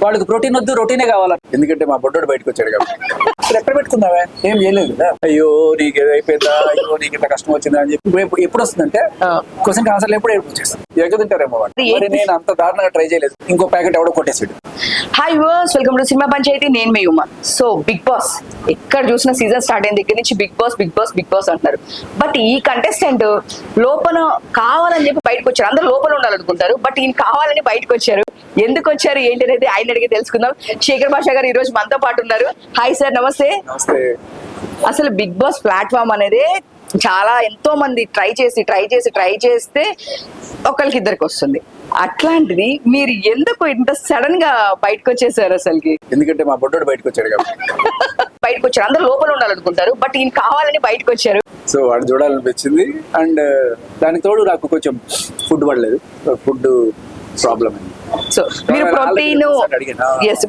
వాళ్ళకి ప్రోటీన్ వద్దు, రొటీనే కావాలి. ఎందుకంటే మా బొడ్డోడు బయటకు వచ్చాడు కాబట్టి. అసలు ఎక్కడ పెట్టుకున్నావా, ఏం చేయలేదు కదా. అయ్యో నీకు అయిపోయిందా, అయ్యో నీకు ఇంత కష్టం వచ్చిందా అని చెప్పి ఎప్పుడు వస్తుందంటే క్వశ్చన్ ఆన్సర్ ఎప్పుడు వచ్చేస్తుంది. ఎగ్గతింటారేమో వాళ్ళు. మరి నేను అంత దారుణంగా ట్రై చేయలేదు. ఇంకో ప్యాకెట్ ఎవడో కొట్టేసాడు. Hi viewers, welcome to cinema Panchayati. నేను మీ ఉమా. సో బిగ్ బాస్ ఎక్కడ చూసిన సీజన్ స్టార్ట్ అయిన దగ్గర నుంచి big boss big boss big boss అంటున్నారు. బట్ ఈ కంటెస్టెంట్ లోపల కావాలని చెప్పి బయటకు వచ్చారు. అందరూ లోపల ఉండాలనుకుంటారు, బట్ ఈయన కావాలని బయటకు వచ్చారు. ఎందుకు వచ్చారు ఏంటి అనేది ఆయన అడిగి తెలుసుకుందాం. శేఖర్ భాష గారు ఈ రోజు మనతో పాటు ఉన్నారు. హాయ్ సార్, నమస్తే. అసలు బిగ్ బాస్ ప్లాట్ఫామ్ అనేది చాలా ఎంతో మంది ట్రై చేస్తే ఒకరికి ఇద్దరికి వస్తుంది. అట్లాంటిది మీరు ఎందుకు ఇంత సడన్ గా బయటకు వచ్చేసారు అసలుకి? ఎందుకంటే మా బొడ్డోడు బయటకు వచ్చాడు కాబట్టి. బయటకు వచ్చారు. అందరూ లోపల ఉండాలనుకుంటారు, బట్ ఈయన కావాలని బయటకు వచ్చారు. సో వాడు చూడాలనిపించింది. అండ్ దానికి తోడు నాకు కొంచెం ఫుడ్ పడలేదు, ఫుడ్ ప్రాబ్లం. సో మీరు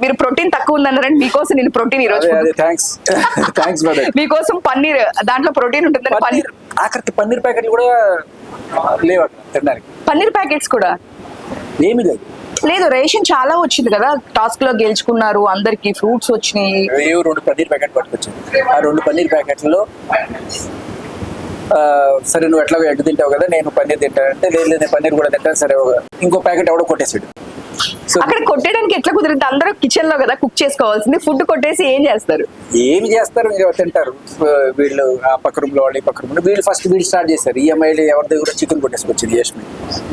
మీరు ప్రోటీన్ తక్కువ ఉందన్నారండి. మీకోసం నేను ప్రోటీన్ ఈ రోజు మీకోసం పన్నీర్, దాంట్లో ప్రోటీన్ ఉంటుంది. పన్నీర్ ఆఖరికి పన్నీర్ ప్యాకెట్లు కూడా లేవు అక్కడ తినడానికి. పన్నీర్ ప్యాకెట్స్ కూడా ఏమి లేదు. లేదు, రేషన్ చాలా వచ్చింది కదా, టాస్క్ లో గెలుచుకున్నారు, అందరికి ఫ్రూట్స్ వచ్చినాయి. 2 పన్నీర్ ప్యాకెట్ పట్టుకొచ్చింది. ఆ 2 పన్నీర్ ప్యాకెట్లలో సరే నువ్వు ఎట్లాగో ఎగ్ తింటావు కదా, నేను పన్నీర్ తింటానంటే లేదు నేను పన్నీర్ కూడా తింటాను. సరే ఇంకో ప్యాకెట్ ఎవడో కొట్టేసాడు. అక్కడ కొట్టేయడానికి ఎట్లా కుదిరింది? అందరూ కిచెన్ లో కదా కుక్ చేసుకోవాల్సింది, ఫుడ్ కొట్టేసి ఏం చేస్తారు? ఏమి చేస్తారు, తింటారు. వీళ్ళు ఆ పక్క రూమ్ లో వాళ్ళు, ఈ పక్క రూమ్ లో వీళ్ళు ఫస్ట్ వీళ్ళు స్టార్ట్ చేస్తారు. ఈఎంఐలు ఎవరి దగ్గర చికెన్ కొట్టేసుకొచ్చింది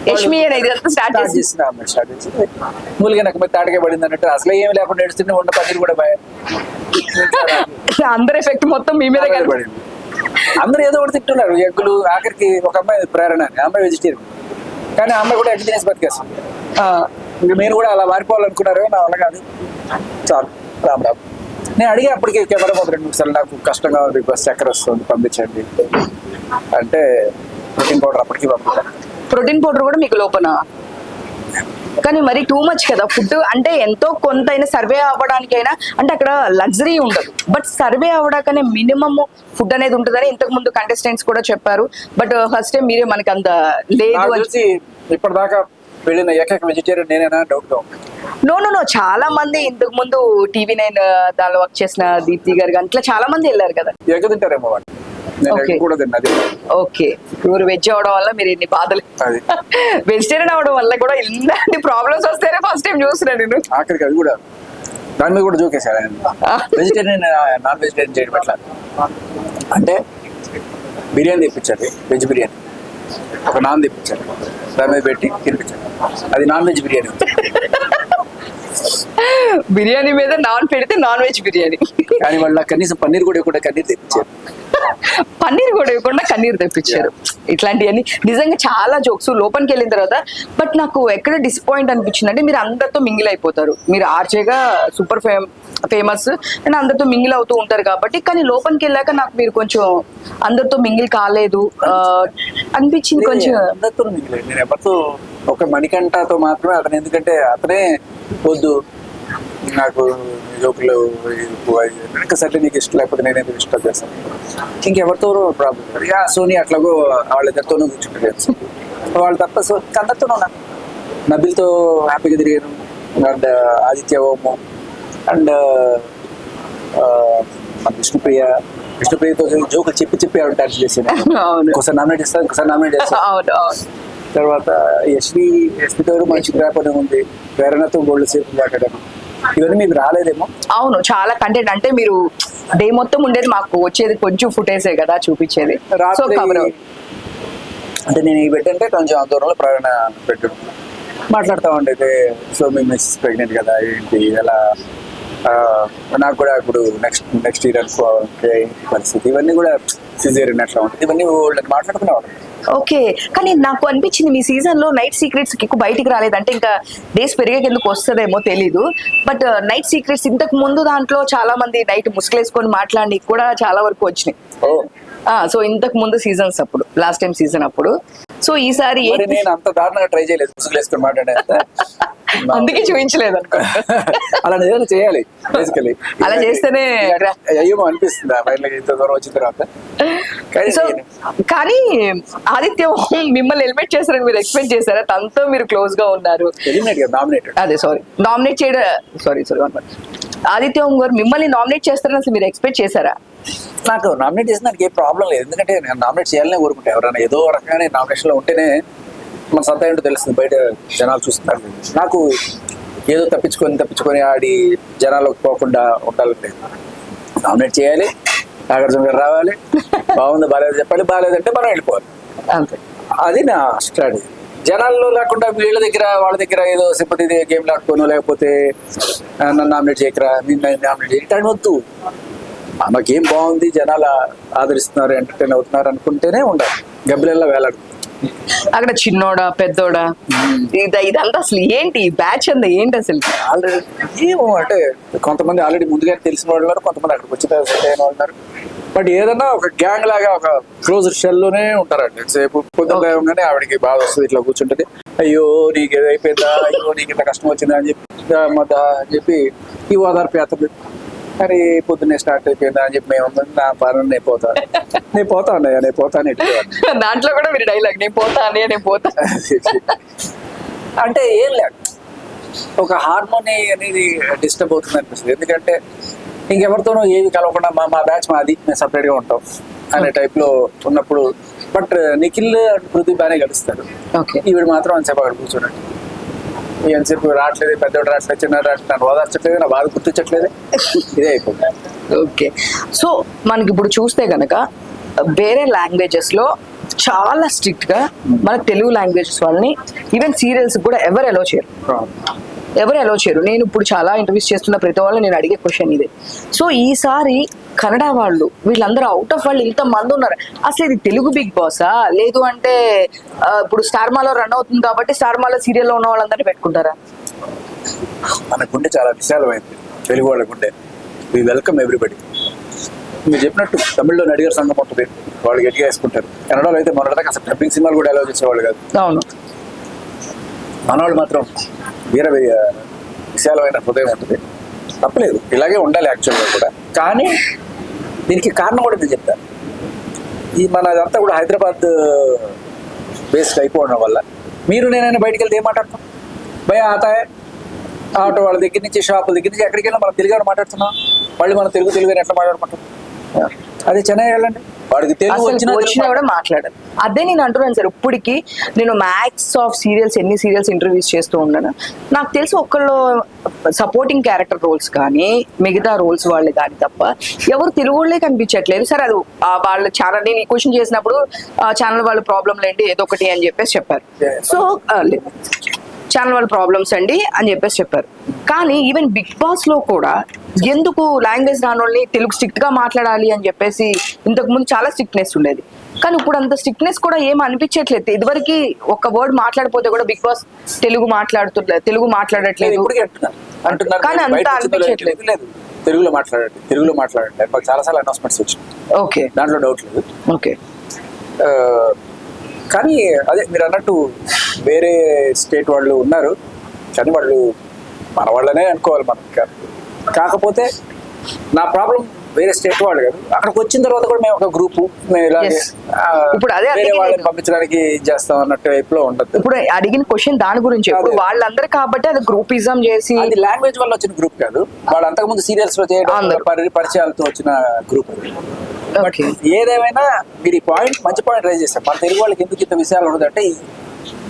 యష్మి అనేది స్టార్ట్ చేసిన మూలిగా నాకు మరి తాటకే పడింది అన్నట్టు. అసలు ఏమి లేకుండా ఏడుస్తుంటే ఉన్న పన్నీర్ కూడా అందరు ఎఫెక్ట్ మొత్తం మీ మీద పడింది. అందరూ ఏదో ఒకటి తింటున్నారు. ఎగ్గులు, ఆఖరికి ఒక అమ్మాయి ప్రేరణ, అమ్మాయి వెజిటేరియన్, కానీ ఆ అమ్మాయి కూడా ఎగ్ తినేసి బతికేస్తుంది. ఇంకా మీరు కూడా అలా మారిపోవాలనుకున్నారు. నా వల్ల కాదు, చాలు రామ్ రామ్. నేను అడిగా అప్పటికి కెమెరా మొదలు 2 నిమిషాలు, నాకు కష్టంగా ఉంది, బస్ చక్కెర వస్తుంది పంపించండి అంటే ప్రోటీన్ పౌడర్ అప్పటికి పంపించాను. ప్రోటీన్ పౌడర్ కూడా మీకు లోపల, కానీ మరి టూ మచ్ కదా ఫుడ్. అంటే ఎంతో కొంతైనా సర్వే అవ్వడానికైనా, అంటే అక్కడ లగ్జరీ ఉండదు, బట్ సర్వే అవ్వడాకనే మినిమం ఫుడ్ అనేది ఉంటుందని ఇంతకు ముందు కంటెస్టెంట్స్ కూడా చెప్పారు. బట్ ఫస్ట్ టైం మీరే మనకి అంత లేదు అని ఇప్పటిదాకా వెళ్ళిన ఏకైక వెజిటేరియన్ నేనేనా డౌట్ గా. నో చాలా మంది ఇంతకు ముందు TV9 దానిలో వర్క్ చేసిన దీప్తి గారు కానీ ఇట్లా చాలా మంది వెళ్ళారు కదా. ఎగ్ తింటారేమో వాళ్ళు. ఓకే, మీరు వెజ్ అవడం వల్ల మీరు ఎన్ని బాధలు, వెజిటేరియన్ అవడం వల్ల కూడా ఇలాంటి ప్రాబ్లమ్స్ వస్తేనే ఫస్ట్ టైం చూస్తున్నా నేను. ఆఖరికి అది కూడా దాని మీద కూడా జోకేశారు. వెజిటేరియన్ నాన్ వెజిటేరియన్ చేయడం ఎట్లా అంటే, బిర్యానీ తెప్పించారు, వెజ్ బిర్యానీ, ఒక నాన్ తెప్పించారు, దాని మీద పెట్టి తినిపించారు. అది నాన్ వెజ్ బిర్యానీ. బిర్యానీ మీద నాన్ పెడితే నాన్ వెజ్ బిర్యానీ, కానీ వాళ్ళ కనీసం పన్నీర్ కూడా ఇవ్వకుండా కన్నీర్ తెప్పించారు. పన్నీర్ కూడా ఇవ్వకుండా కన్నీర్ తెప్పించారు. ఇట్లాంటివన్నీ నిజంగా చాలా జోక్స్ లోపలికి వెళ్ళిన తర్వాత. బట్ నాకు ఎక్కడ డిసప్పాయింట్ అనిపించింది అంటే, మీరు అందరితో మింగిల్ అయిపోతారు, మీరు ఆర్జేగా సూపర్ ఫేమస్ అండ్ అందరితో మింగిల్ అవుతూ ఉంటారు కాబట్టి, కానీ లోపలికి వెళ్ళాక నాకు మీరు కొంచెం అందరితో మింగిల్ కాలేదు అనిపించింది కొంచెం. అందరితో మింగిల్ నేను ఎవరితో, ఒక మణికంఠతో మాత్రమే అతను, ఎందుకంటే అతనే వద్దు నాకు జోకులు సరే నీకు ఇష్టం లేకపోతే నేను ఎందుకు ఇష్టం చేస్తాను, ఇంకెవరితో ప్రాబ్లం. సోనీ అట్లాగో వాళ్ళిద్దరితోనూ కూర్చుంటారు వాళ్ళు తప్ప. సో అందరితోనూ ఉన్నా, నబిల్తో హ్యాపీగా తిరిగాను, అండ్ ఆదిత్య ఓము, అండ్ మన విష్ణుప్రియతో జోకులు చెప్పి ఆవిడ డాన్స్ చేసాను. ఒకసారి నామినేట్ చేస్తాను, ఒకసారి నామినేట్ చేస్తాను. తర్వాత యశ్మితో మంచి గ్రాపర్ ఉంది, ప్రేరణతో గోల్డ్ సేపు మాట్లాడాను. ఇవన్నీ మీకు రాలేదేమో. అవును, చాలా కంటెంట్. అంటే మీరు డే మొత్తం ఉండేది, మాకు వచ్చేది కొంచెం ఫుటేజే కదా చూపించేది. అంటే నేను ఈ బిడ్డ అంటే కొంచెం దూరంలో ప్రేరణ పెట్టు మాట్లాడుతూ ఉండేది. సో మీ మిస్సెస్ ప్రెగ్నెంట్ కదా, ఏంటి ఎలా, నాకు కూడా ఇప్పుడు నెక్స్ట్ ఇయర్ అనుకోవాలి పరిస్థితి, ఇవన్నీ కూడా సిజేరియన్ అట్లా ఉంటుంది, ఇవన్నీ మాట్లాడుకునేవాడు. ఓకే, కానీ నాకు అనిపించింది మీ సీజన్ లో నైట్ సీక్రెట్స్ ఎక్కువ బయటికి రాలేదు. అంటే ఇంకా డేస్ పెరిగేకి ఎందుకు వస్తుందేమో తెలీదు, బట్ నైట్ సీక్రెట్స్ ఇంతకు ముందు దాంట్లో చాలా మంది నైట్ ముసుగులేసుకొని మాట్లాడి కూడా చాలా వరకు వచ్చినాయి. సో ఇంతకు ముందు సీజన్స్ అప్పుడు, లాస్ట్ టైం సీజన్ అప్పుడు సో ఈసారి మరి నేను అంత దారుణంగా ట్రై చేయలేదు, ముసుగులు వేసుకుని మాట్లాడే అందుకే చూపించలేదు అనుకో. అలా ఏదైనా చేయాలి బేసికలీ. అలా చేస్తేనే అయ్యేమో అనిపిస్తుంది ఆ ఫైనల్ ఇంత దూరం వచ్చిన తర్వాత. సో కానీ ఆదిత్య మిమ్మల్ని ఎలిమినేట్ చేస్తారని మీరు ఎక్స్పెక్ట్ చేశారా? తనతో మీరు క్లోజ్ గా ఉన్నారు. నామినేటెడ్ అదే నామినేట్ చేయడం సారీ ఆదిత్య ఓం గారు మిమ్మల్ని నామినేట్ చేస్తారని అసలు మీరు ఎక్స్పెక్ట్ చేశారా? నాకు నామినేట్ చేసిన దానికి ఏ ప్రాబ్లం లేదు, ఎందుకంటే నేను నామినేట్ చేయాలనే కోరుకుంటా. ఎవరైనా ఏదో రకంగానే నామినేషన్ లో ఉంటేనే మన సత్తా ఏంటో తెలుస్తుంది, బయట జనాలు చూస్తున్నారు. నాకు ఏదో తప్పించుకొని ఆడి జనాలకు పోకుండా ఉండాలంటే నామినేట్ చేయాలి, నాగార్జున గారు రావాలి, బాగుంది బాగాలేదు చెప్పాలి, బాగాలేదంటే మనం వెళ్ళిపోవాలి, అంతే. అది నా స్ట్రాటజీ. జనాల్లో లేకుండా వీళ్ళ దగ్గర వాళ్ళ దగ్గర ఏదో సింపతి గేమ్ లాడుకోను, లేకపోతే నన్ను నామినేట్ చేయకరా, నేను నామినేట్ చేయటం వద్దు. ఆమె గేమ్ బాగుంది, జనాలు ఆదరిస్తున్నారు, ఎంటర్టైన్ అవుతున్నారు అనుకుంటేనే ఉండాలి. గబ్బిలల్లో వేలాడు అక్కడ చిన్నోడా పెద్దోడా ఇదంతా అసలు ఏంటి బ్యాచ్ అంతా ఏంటి అసలు? ఆల్రెడీ ఏమో అంటే కొంతమంది ఆల్రెడీ ముందుగా తెలిసిన వాళ్ళు ఉన్నారు, కొంతమంది అక్కడికి వచ్చి సెట్ అయిన వాళ్ళు ఉన్నారు. బట్ ఏదన్నా ఒక గ్యాంగ్ లాగా ఒక క్లోజ్ షెల్లోనే ఉంటారండి. సేపు పొద్దుగానే ఆవిడకి బాధ వస్తుంది, ఇట్లా కూర్చుంటది, అయ్యో నీకు ఏదో అయిపోయిందా, అయ్యో నీకు ఇంత కష్టం వచ్చిందా అని చెప్పి ఈ ఓదార్పు యాత్ర. మరి పొద్దున్నే స్టార్ట్ అయిపోయిందా అని చెప్పి మేము నా పని నేను పోతా అన్నయ్య నేను పోతాను. దాంట్లో కూడా మీరు డైలాగ్ నేను పోతా అంటే ఏం లేదు, ఒక హార్మోని అనేది డిస్టర్బ్ అవుతుంది అనిపిస్తుంది. ఎందుకంటే ఇంకెవరితోనూ ఏవి కలవకుండా మా బ్యాచ్ మాది, మేము సపరేట్ గా ఉంటాం అనే టైప్ లో ఉన్నప్పుడు. బట్ నిఖిల్ పృథ్వీ బాగానే కలుస్తారు, ఈవిడ మాత్రం అంతసేపు అక్కడ కూర్చోండి, ఎంతసేపు రావట్లేదు, పెద్దోడు రావట్లేదు, చిన్న రావట్లేదు, నన్ను ఓదార్చట్లేదు, నా బాధ గుర్తించట్లేదు, ఇదే అయిపోతుంది. ఓకే, సో మనకి ఇప్పుడు చూస్తే గనక వేరే లాంగ్వేజెస్ లో చాలా స్ట్రిక్ట్ గా మన తెలుగు లాంగ్వేజెస్ వాళ్ళని ఈవెన్ సీరియల్స్ కూడా ఎవరు అలో చేయరు. నేను ఇప్పుడు చాలా ఇంటర్వ్యూస్ చేస్తున్న ప్రతి వాళ్ళు నేను అడిగే క్వశ్చన్ ఇదే. సో ఈసారి కన్నడ వాళ్ళు వీళ్ళందరూ అవుట్ ఆఫ్ వాళ్ళు ఇంత మంది ఉన్నారు, అసలు ఇది తెలుగు బిగ్ బాసా లేదు అంటే ఇప్పుడు స్టార్ మాలో రన్ అవుతుంది కాబట్టి స్టార్ మాలో సీరియల్లో ఉన్న వాళ్ళందరినీ పెట్టుకుంటారా? మన గుండె చాలా విశాలమైంది, తెలుగు వాళ్ళ గుండె. We welcome everybody. మీరు చెప్పినట్టు తమిళ్లో నడిగర్ సంఘం ఉంటుంది, వాళ్ళు గట్టిగా వేసుకుంటారు. కన్నడలో అయితే మొన్నటిదాకా అసలు డబ్బింగ్ సినిమాలు కూడా ఎలా చేసేవాళ్ళు కాదు. అవును, మనవాళ్ళు మాత్రం వీర విశాలమైన హృదయం ఉంటుంది. తప్పలేదు, ఇలాగే ఉండాలి యాక్చువల్గా కూడా. కానీ దీనికి కారణం కూడా నేను చెప్తాను. ఈ మనదంతా కూడా హైదరాబాద్ బేస్డ్ అయిపోవడం వల్ల మీరు నేనైనా బయటికి వెళ్తే ఏం మాట్లాడతాం, భయ ఆతాయే ఆటో వాళ్ళ దగ్గర నుంచి షాపుల దగ్గర నుంచి ఎక్కడికి వెళ్ళినా మనం తెలుగు మాట్లాడుతున్నాం, మళ్ళీ మనం తెలుగు ఎట్లా మాట్లాడుకుంటాం? అది చెన్నై వెళ్ళండి, వాడికి తెలుగు వచ్చినా కూడా మాట్లాడాలి. అదే నేను అంటున్నాను సార్, ఇప్పటికి నేను మ్యాక్స్ ఆఫ్ సీరియల్స్ ఎన్ని సీరియల్స్ ఇంటర్వ్యూస్ చేస్తూ ఉన్నాను, నాకు తెలిసి ఒక్కళ్ళు సపోర్టింగ్ క్యారెక్టర్ రోల్స్ కానీ మిగతా రోల్స్ వాళ్ళు కానీ తప్ప ఎవరు తెలుగు వాళ్ళే కనిపించట్లేదు సార్. అది వాళ్ళ ఛానల్ నేను ఈ క్వశ్చన్ చేసినప్పుడు ఛానల్ వాళ్ళ ప్రాబ్లంలు ఏంటి ఏదో ఒకటి అని చెప్పేసి చెప్పారు. సో ఛానల్ వాళ్ళ ప్రాబ్లమ్స్ అండి అని చెప్పేసి చెప్పారు. కానీ ఈవెన్ బిగ్ బాస్ లో కూడా ఎందుకు లాంగ్వేజ్ రాని వాళ్ళని తెలుగు స్ట్రిక్ట్ గా మాట్లాడాలి అని చెప్పేసి ఇంతకు ముందు చాలా స్ట్రిక్ట్నెస్ ఉండేది, కానీ ఇప్పుడు అంత స్ట్రిక్ట్నెస్ కూడా ఏం అనిపించట్లేదు. ఇదివరకు ఒక వర్డ్ మాట్లాడిపోతే కూడా బిగ్ బాస్ తెలుగు మాట్లాడట్లేదు అంటున్నారు, కానీ అంత అనిపించట్లేదు. తెలుగులో మాట్లాడండి మాకు చాలా సార్లు అనౌన్స్మెంట్స్ వచ్చినాయి. ఓకే, దాంట్లో డౌట్ లేదు. ఓకే, కానీ అదే మీరు అన్నట్టు వేరే స్టేట్ వాళ్ళు ఉన్నారు, కానీ వాళ్ళు మన వాళ్ళనే అనుకోవాలి మనం. కాకపోతే నా ప్రాబ్లం వేరే స్టేట్ వాళ్ళు కాదు, అక్కడికి వచ్చిన తర్వాత కూడా మేము ఒక గ్రూప్ మేము ఇలాగే ఇప్పుడు అదే వేరే వాళ్ళని పంపించడానికి చేస్తాం అన్నట్టు టైప్ లో ఉండదు. ఇప్పుడు అడిగిన క్వశ్చన్ దాని గురించి, వాళ్ళందరూ కాబట్టి అది గ్రూపిజం చేసి అది లాంగ్వేజ్ వల్ల వచ్చిన గ్రూప్ కాదు, వాళ్ళు అంతకుముందు సీరియల్స్ లో చేయడం పరిచయాలతో వచ్చిన గ్రూప్ అది. బట్ ఏదేమైనా మీరు ఈ పాయింట్ మంచి పాయింట్ రైజ్ చేస్తారు. మన తెలుగు వాళ్ళకి ఎందుకు ఇంత విషయాలు ఉండదు అంటే,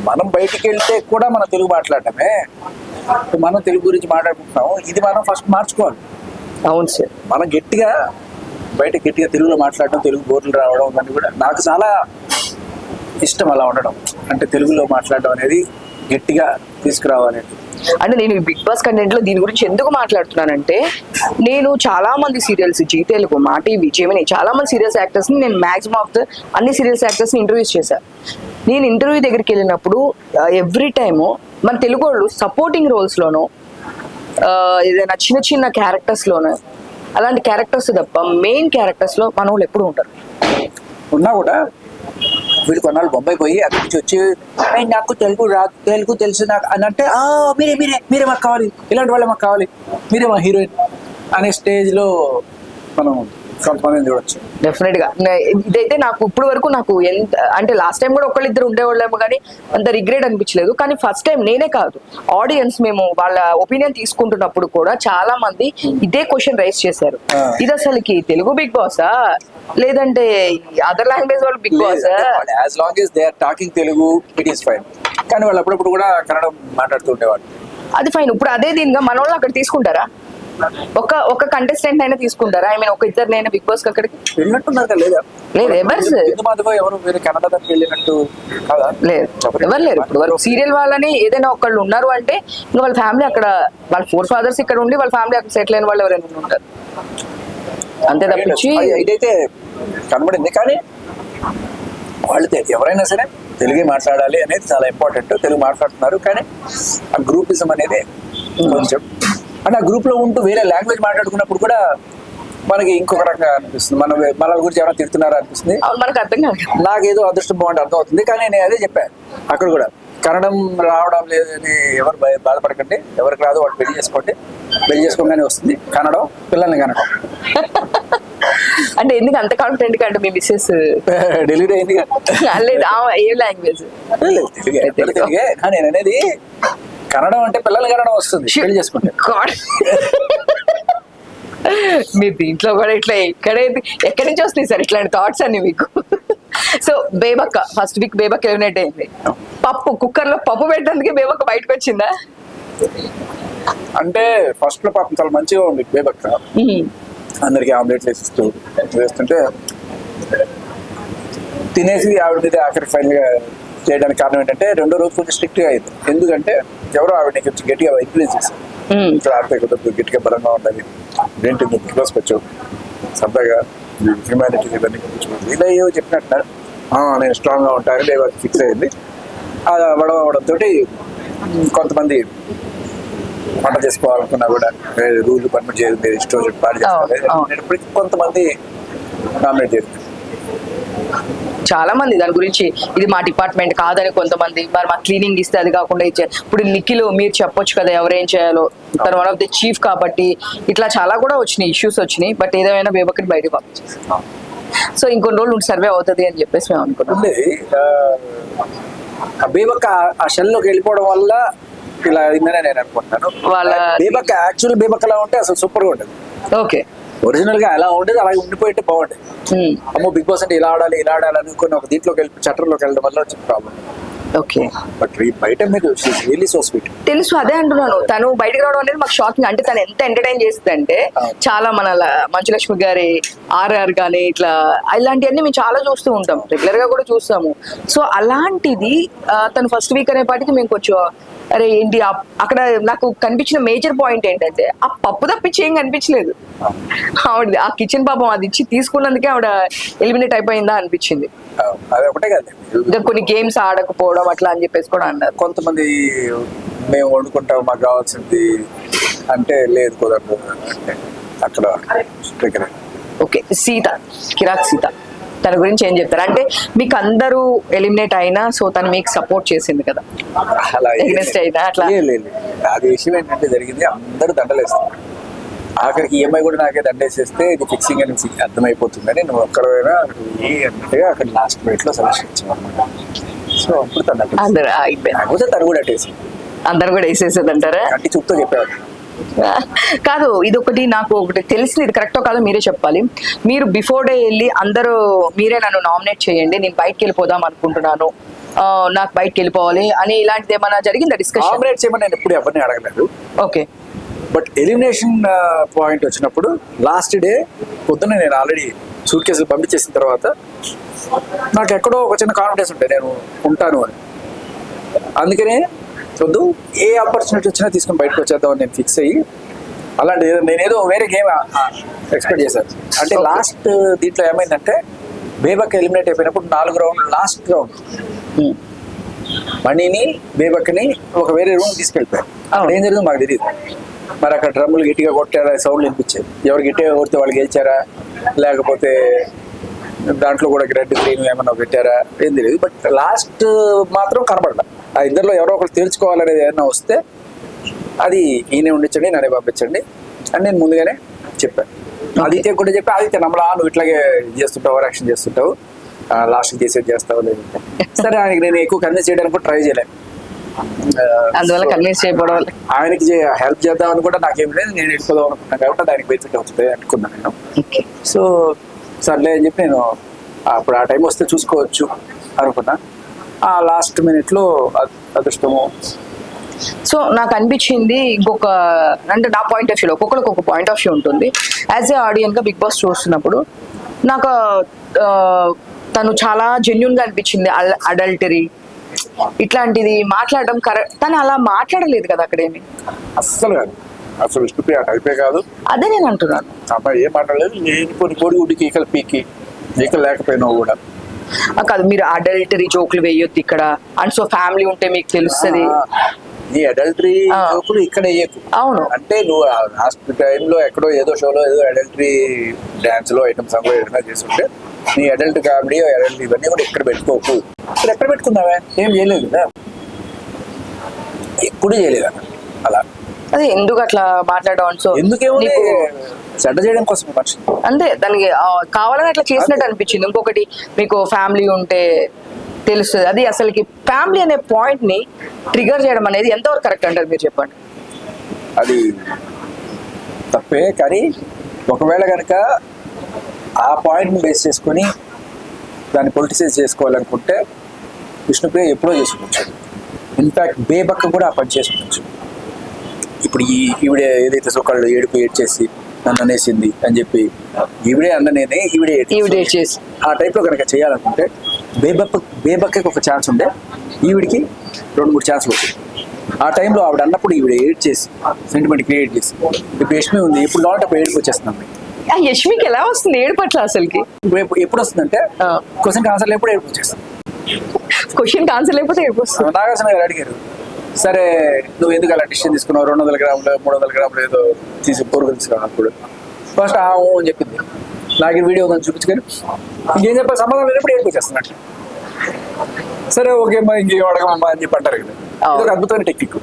మనం బయటికి వెళ్తే కూడా మనం తెలుగు మాట్లాడటమే, మనం తెలుగు గురించి మాట్లాడుకుంటున్నాము, ఇది మనం ఫస్ట్ మార్చుకోవాలి. అవును సార్, మనం గట్టిగా తెలుగులో మాట్లాడడం, తెలుగు బోర్డులు రావడం అని కూడా నాకు చాలా ఇష్టం. అలా ఉండడం అంటే తెలుగులో మాట్లాడడం అనేది గట్టిగా తీసుకురావాలి. అంటే నేను బిగ్ బాస్ కంటెంట్ లో దీని గురించి ఎందుకు మాట్లాడుతున్నానంటే, నేను చాలా మంది సీరియల్స్ జీ తెలుగు, మా టీవీ, జెమిని చాలా మంది సీరియల్స్ యాక్టర్స్ ని నేను మాక్సిమం ఆఫ్ ద అన్ని సీరియల్స్ యాక్టర్స్ ని ఇంటర్వ్యూస్ చేశాను. నేను ఇంటర్వ్యూ దగ్గరికి వెళ్ళినప్పుడు ఎవ్రీ టైము మన తెలుగు వాళ్ళు సపోర్టింగ్ రోల్స్ లోనో ఏదైనా చిన్న క్యారెక్టర్స్ లోనో అలాంటి క్యారెక్టర్స్ తప్ప మెయిన్ క్యారెక్టర్స్ లో మన వాళ్ళు ఎప్పుడు ఉంటారు. ఉన్నా కూడా వీడు కొన్నాళ్ళు బొంబాయి పోయి అక్కడి నుంచి వచ్చి "ఏయ్, నాకు తెలుగు తెలుసు నాకు" అని అంటే మీరే మాకు కావాలి, ఇలాంటి వాళ్ళే మాకు కావాలి, మీరే మా హీరోయిన్ అనే స్టేజ్లో మనం కొంతమందిని చూడొచ్చు. డెఫినెట్ గా ఇదైతే నాకు ఇప్పుడు వరకు నాకు ఎంత అంటే లాస్ట్ టైం కూడా ఒకళ్ళిద్దరు ఉండేవాళ్ళేమో కానీ అంత రిగ్రెట్ అనిపించలేదు. కానీ ఫస్ట్ టైం నేనే కాదు, ఆడియన్స్ మేము వాళ్ళ ఒపీనియన్ తీసుకుంటున్నప్పుడు కూడా చాలా మంది ఇదే క్వశ్చన్ రైజ్ చేశారు. ఇది అసలుకి తెలుగు బిగ్ బాసా లేదంటే అదర్ లాంగ్వేజ్ వాళ్ళు బిగ్ బాసా? As long as they are talking Telugu it is fine. కానీ వాళ్ళు అప్పుడప్పుడు కూడా కన్నడం మాట్లాడుతూ ఉండేవాళ్ళు. అది ఫైన్. ఇప్పుడు అదే దీనిగా మన వాళ్ళు అక్కడ తీసుకుంటారా? ఒక కంటెస్టెంట్ అయినా తీసుకుంటారా? ఐ మీన్ ఒక ఇద్దరినైనా బిగ్ బాస్ అక్కడికి వెళ్ళినట్టున్నారు కదా? లేదా లేదు, ఎవరు ఎవరు వేరే కెనడా దానికి వెళ్ళినట్టు కాదా? లేదు, ఎవరు లేరు. ఇప్పుడు వాళ్ళు సీరియల్ వాళ్ళని ఏదైనా ఒకళ్ళు ఉన్నారు అంటే ఇంకా వాళ్ళ ఫ్యామిలీ అక్కడ, వాళ్ళ 4 fathers ఇక్కడ ఉండి వాళ్ళ ఫ్యామిలీ అక్కడ సెటిల్ అయిన వాళ్ళు ఎవరైనా ఉంటారు అంతే తప్పించి ఇదైతే కనబడింది. కానీ వాళ్ళు ఎవరైనా సరే తెలుగే మాట్లాడాలి అనేది చాలా ఇంపార్టెంట్. తెలుగు మాట్లాడుతున్నారు కానీ ఆ గ్రూపిజం అనేది కొంచెం అంటే ఆ గ్రూప్ లో ఉంటూ వేరే లాంగ్వేజ్ మాట్లాడుకున్నప్పుడు కూడా మనకి ఇంకొక రకంగా అనిపిస్తుంది. మన గురించి ఏమైనా తిడుతున్నారా అనిపిస్తుంది. మనకు అర్థం కాదు. నాకేదో అదృష్టం బాగుంటే అర్థం అవుతుంది. కానీ నేను అదే చెప్పాను అక్కడ కూడా, కన్నడం రావడం లేదని ఎవరు బాధపడకండి, ఎవరికి రాదు వాళ్ళు పెళ్లి చేసుకోండి, పెళ్లి చేసుకోగానే వస్తుంది కన్నడం, పిల్లల్ని కనడం. అంటే ఎందుకు అంత కాన్ఫిడెంట్ గా? అంటే మీ మిస్సెస్ డెలివరీ అయింది లేదు ఏ లాంగ్వేజ్? తెలుగే. నేను అనేది కన్నడం అంటే పిల్లల్ని కనడం వస్తుంది పెళ్లి చేసుకుంటే. మీరు దీంట్లో కూడా ఇట్లా ఎక్కడి నుంచి వస్తాయి సార్ ఇట్లాంటి థాట్స్ అన్ని మీకు? సో బేబక్క ఫస్ట్ వీక్ బేబక్క ఎలిమినేట్ అయింది. పప్పు కుక్కర్ లో పప్పు పెట్టడానికి బేబక్క బయటకు వచ్చిందా? అంటే ఫస్ట్ లో పాపం చాలా మంచిగా ఉంది బేబక్క, అందరికి ఆమ్లెట్లు వేస్తుంటే తినేసి ఆవిడ మీద ఆఖరి ఫైనల్ గా చేయడానికి కారణం ఏంటంటే రెండో రోజు కొంచెం స్ట్రిక్ట్ గా అయింది. ఎందుకంటే ఎవరో ఆవిడని కొంచెం గట్టిగా ఎంకరేజ్ చేశారు, ఇక్కడ ఆడితే కుదరదు, గట్టిగా బలంగా ఉండాలి, ఏంటి బిగ్ బాస్కి వచ్చావు సరదాగా హ్యూమానిటీ ఇవన్నీ ఇలా ఏవో చెప్పినట్టున్నారు. నేను స్ట్రాంగ్ గా ఉంటాను లేకపోతే ఫిక్స్ అయింది. అది అవడంతో కొంతమంది వంట చేసుకోవాలనుకున్నా కూడా రూల్ పర్మిట్ చేయదు, మీరు ఇష్టం పాటు చేస్తారు. కొంతమంది నామినేట్ చేస్తారు. చాలా మంది దాని గురించి ఇది మా డిపార్ట్మెంట్ కాదని కొంతమంది, మరి మా క్లీనింగ్ ఇస్తే అది కాకుండా ఇచ్చారు. ఇప్పుడు నిఖిల్ మీరు చెప్పొచ్చు కదా ఎవరేం చేయాలో, తను వన్ ఆఫ్ ది చీఫ్ కాబట్టి ఇట్లా చాలా కూడా వచ్చినాయి, ఇష్యూస్ వచ్చినాయి. బట్ ఏదేమైనా బేబక్కని బయటకు పంపించేస్తాం. సో ఇంకొన్ని రోజులు సర్వే అవుతుంది అని చెప్పేసి మేము అనుకుంటుంది. బేబక్క ఆ షెల్లోకి వెళ్ళిపోవడం వల్ల ఇలా అయిందని నేను అనుకుంటున్నాను. వాళ్ళ బేబక్క యాక్చువల్ బేబక్కలా ఉంటే అసలు సూపర్ గా ఉంటుంది. ఓకే, ఒరిజినల్ గా ఎలా ఉండేది అలాగే ఉండిపోయింటే బాగుంటుంది. అమ్మో బిగ్ బాస్ అంటే ఇలా ఆడాలి అనుకుని ఒక దీంట్లోకి వెళ్ళి చట్టంలోకి వెళ్ళడం వల్ల వచ్చిన ప్రాబ్లం. ఓకే, బట్ బయట మీరు రియల్లీ సో స్వీట్. తెలుసు, అదే అంటున్నాను. తను బయటకు రావడం అనేది మాకు షాకింగ్. అంటే తను ఎంత ఎంటర్టైన్ చేస్తుంది అంటే చాలా మన మంచులక్ష్మి గారి ఆర్ఆర్ కానీ ఇట్లా ఇలాంటివన్నీ మేము చాలా చూస్తూ ఉంటాం, రెగ్యులర్ గా కూడా చూస్తాము. సో అలాంటిది తను ఫస్ట్ వీక్ అనేపాటికి మేము కొంచెం అరే ఏంటి అక్కడ నాకు కనిపించిన మేజర్ పాయింట్ ఏంటంటే ఆ పప్పు తప్పించి ఏం కనిపించలేదు. ఆవిడ ఆ కిచెన్ పాపం అది ఇచ్చి తీసుకున్నందుకే ఆవిడ ఎలిమినేట్ అయిపోయిందా అనిపించింది. అది ఒకటే కాదు, ఇంకా కొన్ని గేమ్స్ ఆడకపోవడం అట్లా అని చెప్పేసి కూడా అన్నారు. కొంతమంది మేము వండుకుంటాం మాకు కావాల్సింది అంటే లేదు కుదరదు అంటే అక్కడ. ఓకే, సీత కిరాక్ సీత తన గురించి ఏం చెప్తారు? అంటే మీకు అందరూ ఎలిమినేట్ అయినా సో తను మీకు సపోర్ట్ చేసింది కదా, ఎగ్నెస్ట్ అయినా అట్లా? అది విషయం ఏంటంటే జరిగింది, అందరూ దండలేస్తారు. ఆఖరికి ఈఎంఐ కూడా నాకే దండేసేస్తే ఇది ఫిక్సింగ్ అని అర్థమైపోతుందని నువ్వు ఒక్కరైనా అన్నట్టుగా అక్కడ లాస్ట్ మినిట్ లో సెలెక్షన్ ఇచ్చాం అనమాట. సో అప్పుడు తను కూడా అట్టేసి అందరు కూడా వేసేసేది అంటారా? అంటే చూపుతో చెప్పేవారు కాదు. ఇది ఒకటి నాకు ఒకటి తెలిసింది, ఇది కరెక్టో కాదో మీరే చెప్పాలి. మీరు బిఫోర్ డే వెళ్ళి అందరూ మీరే నన్ను నామినేట్ చేయండి, నేను బయటకు వెళ్ళిపోదాం అనుకుంటున్నాను, నాకు బయటకు వెళ్ళిపోవాలి అని ఇలాంటిది ఏమైనా జరిగిందా డిస్కషన్? నామినేట్ చేయమని నేను ఎప్పుడు ఎవరిని అడగలేదు. ఓకే, బట్ ఎలిమినేషన్ పాయింట్ వచ్చినప్పుడు లాస్ట్ డే పొద్దున్న నేను ఆల్రెడీ సూట్ కేసులు పంపించేసిన తర్వాత నాకు ఎక్కడో ఒక చిన్న కాన్ఫిడెన్స్ ఉంటాయి నేను ఉంటాను అని. అందుకనే వద్దు ఏ ఆపర్చునిటీ వచ్చినా తీసుకొని బయటకు వచ్చేద్దామని నేను ఫిక్స్ అయ్యి అలాంటి నేనేదో వేరే గేమ్ ఎక్స్పెక్ట్ చేశాను. అంటే లాస్ట్ దీంట్లో ఏమైందంటే బేబక్క ఎలిమినేట్ అయిపోయినప్పుడు 4 రౌండ్ లాస్ట్ రౌండ్ మణిని బేబక్కని ఒక వేరే రూమ్ తీసుకెళ్ళిపోయారు. ఏం జరిగిందో మాకు తెలియదు. మరి అక్కడ డ్రమ్ములు గట్టిగా కొట్టారా, సౌండ్లు వినిపించాయి. ఎవరు గట్టిగా కొడితే వాళ్ళు గెలిచారా లేకపోతే దాంట్లో కూడా రెడ్ గ్రీన్ ఏమన్నా పెట్టారా ఏం తెలియదు. బట్ లాస్ట్ మాత్రం కనబడలా. ఆ ఇద్దరిలో ఎవరో ఒకరు తేల్చుకోవాలనేది ఏదైనా వస్తే అది ఈయనే ఉండించండి, నన్నే పంపించండి అని నేను ముందుగానే చెప్పాను. ఆదిత్య కూడా చెప్పి, ఆదిత్య నమ్మలా నువ్వు ఇట్లాగే చేస్తుంటావు, యాక్షన్ చేస్తుంటావు, లాస్ట్ చేస్తావు లేదు. సరే ఆయనకి నేను ఎక్కువ కన్విన్స్ చేయడానికి కూడా ట్రై చేయలేను. అందువల్ల కన్విన్స్ చేయకపోవడం వల్ల ఆయనకి హెల్ప్ చేద్దామని కూడా నాకేం లేదు, నేను వెళ్ళిపోదాం అనుకున్నాను కాబట్టి దానికి బెనిఫిట్ అవుతుంది అనుకున్నాను నేను. సో సర్లే అని చెప్పి నేను అప్పుడు ఆ టైం వస్తే చూసుకోవచ్చు అనుకున్నా. ఆ లాస్ట్ మినిట్లో అదృష్టము. సో నాకు అనిపించింది ఇంకొక, అంటే నా పాయింట్ ఆఫ్ వ్యూలో ఒక్కొక్కరికి ఒక పాయింట్ ఆఫ్ వ్యూ ఉంటుంది. యాజ్ ఏ ఆడియన్స్ గా బిగ్ బాస్ చూస్తున్నప్పుడు నాకు తను చాలా జెన్యున్ గా అనిపించింది. అడల్టరీ ఇట్లాంటిది మాట్లాడడం కరెక్ట్, తను అలా మాట్లాడలేదు కదా అక్కడేమి. అస్సలు కాదు, అసలు విష్ణుప్రియ టైపే కాదు. అదే నేను అంటున్నాను, అబ్బాయి ఏం మాట్లాడలేదు. నేను కొన్ని కోడిగుడ్డికి ఈకలు పీకి ఈకలు లేకపోయినావు కూడా కాదు, మీరు అడల్టరీ జోకులు వేయొద్దు ఇక్కడ, అండ్ సో ఫ్యామిలీ ఉంటే మీకు తెలుస్తుంది. నీ అడల్టరీ జోకులు ఇక్కడ వేయకు. అవును, అంటే నువ్వు లాస్ట్ టైంలో ఎక్కడో ఏదో షోలో ఏదో అడల్టరీ డాన్స్ లో ఐటమ్ సాంగ్ ఏదైనా చేస్తుంటే నీ అడల్ట్ కామెడీ అడల్ట్ ఇవన్నీ కూడా ఇక్కడ పెట్టుకోకు. ఇక్కడ ఎక్కడ పెట్టుకుందావే, ఏం చేయలేదు కదా, ఎప్పుడు చేయలేదు అలా. అదే ఎందుకు అట్లా మాట్లాడడం, సో ఎందుకేమో చెడ్డ చేయడం కోసం మనిషి అంతే, దానికి కావాలని అట్లా చేసినట్టు అనిపించింది. ఇంకొకటి మీకు ఫ్యామిలీ ఉంటే తెలుస్తుంది, అది అసలుకి ఫ్యామిలీ అనే పాయింట్ ని ట్రిగర్ చేయడం అనేది ఎంతవరకు కరెక్ట్ అంటారు మీరు చెప్పండి. అది తప్పే, కానీ ఒకవేళ కనుక ఆ పాయింట్ని బేస్ చేసుకొని దాన్ని పొలిటిసైజ్ చేసుకోవాలనుకుంటే విష్ణుప్రియ ఎప్పుడో చేసుకోవచ్చు. ఇన్ఫ్యాక్ట్ బేబక్క కూడా ఆ పని చేసుకోవచ్చు. ఇప్పుడు ఈవిడ ఏదైతే సొక్కళ్ళు ఏడ్చేసి నన్ను అనేసింది అని చెప్పి ఈవిడే అన్ననేనే ఈవిడే చేసి ఆ టైప్లో కనుక చేయాలనుకుంటే బేబక్కకి ఒక ఛాన్స్ ఉండే, ఈవిడికి 2-3 ఛాన్స్లు వచ్చాయి. ఆ టైంలో ఆవిడ అన్నప్పుడు ఈవిడ ఏడ్చేసి సెంటిమెంట్ క్రియేట్ చేసి ఇప్పుడు యష్మి ఉంది, ఇప్పుడు కావాలంటే అప్పుడు ఏడుపు వచ్చేస్తుంది. ఆ యష్మికి ఎలా వస్తుంది ఏడు పట్ల అసలుకి? ఎప్పుడు వస్తుందంటే క్వశ్చన్ ఆన్సర్ లేకపోతే ఏడుపు వచ్చేస్తుంది. క్వశ్చన్ ఆన్సర్ లేకపోతే ఏడుపు వస్తుంది. నాగార్జున గారు అడిగారు, సరే నువ్వు ఎందుకు అలా డిసిషన్ తీసుకున్నావు, 200 గ్రాములు 300 గ్రాములు ఏదో తీసి పొరుగు తీసుకున్నావు. అప్పుడు ఫస్ట్ అని చెప్పింది, నాకు ఈ వీడియో ఉందని చూపించుకొని ఇంకేం చెప్పాలి, సంబంధం లేనప్పుడు ఏడుపు వచ్చేస్తున్నట్టు. సరే ఓకే అమ్మా ఇంకేం అడగమ్మా అని చెప్పి అంటారు కదా, ఇది ఒక అద్భుతమైన టెక్నిక్.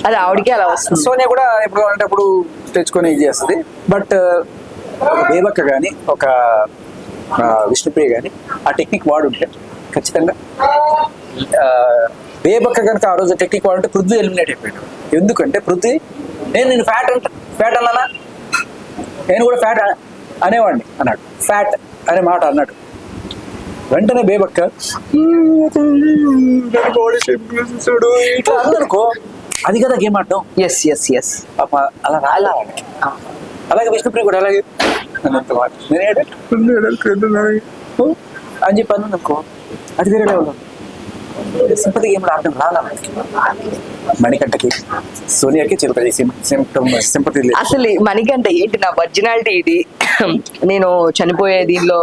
అది ఆవిడకి అలా వస్తుంది. సోనియా కూడా ఎప్పుడు అంటే అప్పుడు తెచ్చుకొని ఇది చేస్తుంది. బట్ బేబక్క కానీ ఒక విష్ణుప్రియ కానీ ఆ టెక్నిక్ వాడుంటే ఖచ్చితంగా బేబక్క కనుక ఆ రోజు టెక్నిక్ వాడుంటే పృథ్వీ ఎలిమినేట్ అయిపోయాడు. ఎందుకంటే పృథ్వీ నేను ఫ్యాట్ అన్నానా, నేను కూడా ఫ్యాట్ అనేవాడిని అన్నాడు, ఫ్యాట్ అనే మాట అన్నాడు. వెంటనే బేబక్క ఇట్లా అందనుకో, అది కదా గేమ్ ఆడడం. ఎస్ అలా రాలా. అలాగే విష్ణుప్రియ కూడా అలాగే అని చెప్పి అన్నాను అనుకో, అది వేరే లెవెల్. సింపతి గేమ్ ఆడడం రాలా మణికంఠకి, సోనియాకి చిరుపతి సింపతి లేదు. అసలు మణికంఠ ఏంటి నా ఒరిజినాలిటీ ఇది, నేను చనిపోయే దీనిలో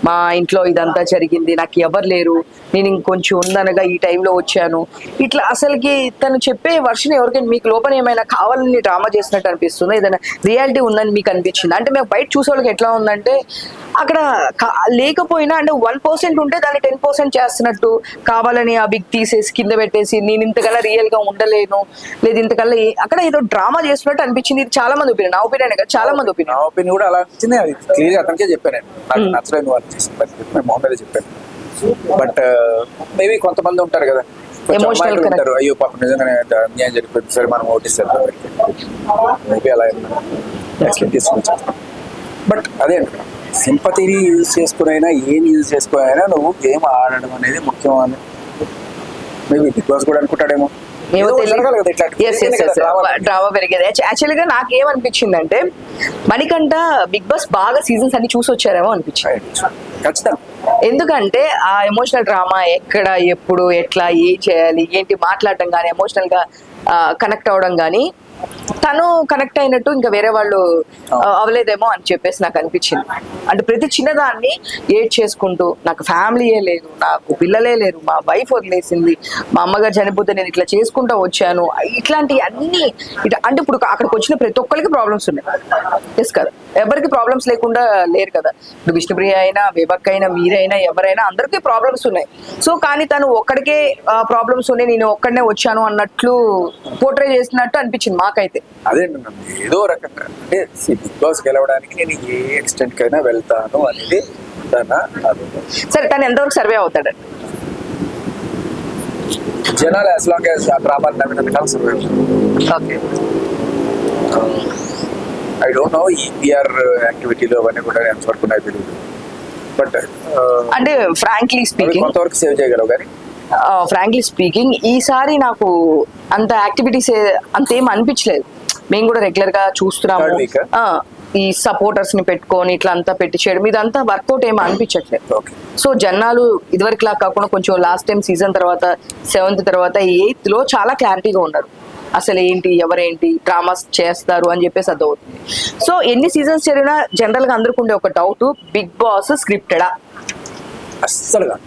మా ఇంట్లో ఇదంతా జరిగింది, నాకు ఎవరు లేరు, నేను ఇంకొంచెం ఉందనగా ఈ టైంలో వచ్చాను, ఇట్లా అసలుకి తను చెప్పే వర్షన్ ఎవరికైనా మీకు లోపల ఏమైనా కావాలని డ్రామా చేసినట్టు అనిపిస్తుందా, ఏదైనా రియాలిటీ ఉందని మీకు అనిపించింది? అంటే మేము బయట చూసే వాళ్ళకి ఎట్లా ఉందంటే అక్కడ లేకపోయినా అంటే 1% ఉంటే దాన్ని 10% చేస్తున్నట్టు, కావాలని ఆ బిగ్ తీసేసి కింద పెట్టేసి నేను ఇంతకల్లా రియల్ గా ఉండలేను, లేదు ఇంతకల్లా అక్కడ ఏదో డ్రామా చేస్తున్నట్టు అనిపించింది. ఇది చాలా మంది ఒపీనియన్, నా ఒపీనియన్ కదా, చాలా మంది ఒపీనియన్. నా ఒపీనియన్ కూడా అలా అనిపించింది. అది క్లియర్గా అతనికే చెప్పాను, నాకు నచ్చలేదు వాళ్ళు చేసిన నేను మొహమ్మదే చెప్పాను. బట్ మేబీ కొంతమంది ఉంటారు కదా ఎమోషనల్ ఉంటారు, అయ్యో పాప నిజంగానే అన్యాయం జరిగిపోయింది, సరే మనం ఓటిస్తారు మేబీ అలా తీసుకొచ్చాను. బట్ అదే అంటున్నా, సింపతిని యూజ్ చేసుకునైనా ఏం యూజ్ చేసుకునైనా నువ్వు గేమ్ ఆడడం అనేది ముఖ్యం అని మేబీ బిగ్ బాస్ కూడా అనుకుంటాడేమో. డ్రామా పెరిగేది. యాక్చువల్ గా నాకేమనిపించింది అంటే మణికంఠ బిగ్ బాస్ బాగా సీజన్స్ అన్ని చూసి వచ్చారేమో అనిపించింది ఖచ్చితంగా. ఎందుకంటే ఆ ఎమోషనల్ డ్రామా ఎక్కడ ఎప్పుడు ఎట్లా ఏం చేయాలి ఏంటి మాట్లాడటం కానీ ఎమోషనల్ గా కనెక్ట్ అవ్వడం కానీ తను కనెక్ట్ అయినట్టు ఇంకా వేరే వాళ్ళు అవ్వలేదేమో అని చెప్పేసి నాకు అనిపించింది. అంటే ప్రతి చిన్నదాన్ని ఏడ్ చేసుకుంటూ నాకు ఫ్యామిలీయే లేదు, నాకు పిల్లలే లేరు, మా వైఫ్ వదిలేసింది, మా అమ్మగారు చనిపోతే నేను ఇట్లా చేసుకుంటూ వచ్చాను, ఇట్లాంటి అన్ని అంటే ఇప్పుడు అక్కడికి వచ్చిన ప్రతి ఒక్కరికి ప్రాబ్లమ్స్ ఉన్నాయి. ఎస్ కదా, ఎవరికి ప్రాబ్లమ్స్ లేకుండా లేరు కదా. ఇప్పుడు విష్ణుప్రియ అయినా, బేబక్క అయినా, మీరైనా, ఎవరైనా అందరికీ ప్రాబ్లమ్స్ ఉన్నాయి. సో కానీ తను ఒక్కడికే ప్రాబ్లమ్స్ ఉన్నాయి, నేను ఒక్కడనే వచ్చాను అన్నట్లు పోర్ట్రే చేసినట్టు అనిపించింది మాకైతే. అదేంటండి, ఏదో రకంగా అంటే బిగ్ బాస్ గెలవడానికి నేను ఏ ఎక్స్టెంట్ కైనా వెళ్తాను అనేది సరే. తను ఎంతవరకు సర్వే అవుతాడండి? జనాలు యాజ్ లాంగ్ యాజ్ ఆ డ్రామాలు నమ్మినంతకాలం సర్వే ఓకే. ఐ డోంట్ నో ఈ పిఆర్ యాక్టివిటీలో అవన్నీ కూడా ఎంతవరకు నాకు తెలియదు. బట్ అంటే ఫ్రాంక్లీ స్పీకింగ్ కొంతవరకు సేవ్ చేయగలవు కానీ ఫ్రాంక్లీ స్పీకింగ్ ఈసారి నాకు అంత యాక్టివిటీస్ అంతేం అనిపించలేదు. మేము కూడా రెగ్యులర్ గా చూస్తున్నాము, ఈ సపోర్టర్స్ ని పెట్టుకొని ఇట్లా అంతా పెట్టి చేయడం ఇదంతా వర్కౌట్ ఏమో అనిపించట్లేదు. సో జనాలు ఇదివరకు లా కాకుండా కొంచెం లాస్ట్ టైం సీజన్ తర్వాత 7th తర్వాత 8th లో చాలా క్లారిటీగా ఉన్నారు. అసలు ఏంటి, ఎవరేంటి, డ్రామాస్ చేస్తారు అని చెప్పేసి అర్థమవుతుంది. సో ఎన్ని సీజన్స్ జరిగినా జనరల్ గా అందరికి ఉండే ఒక డౌట్, బిగ్ బాస్ స్క్రిప్టెడా? అస్సలుగా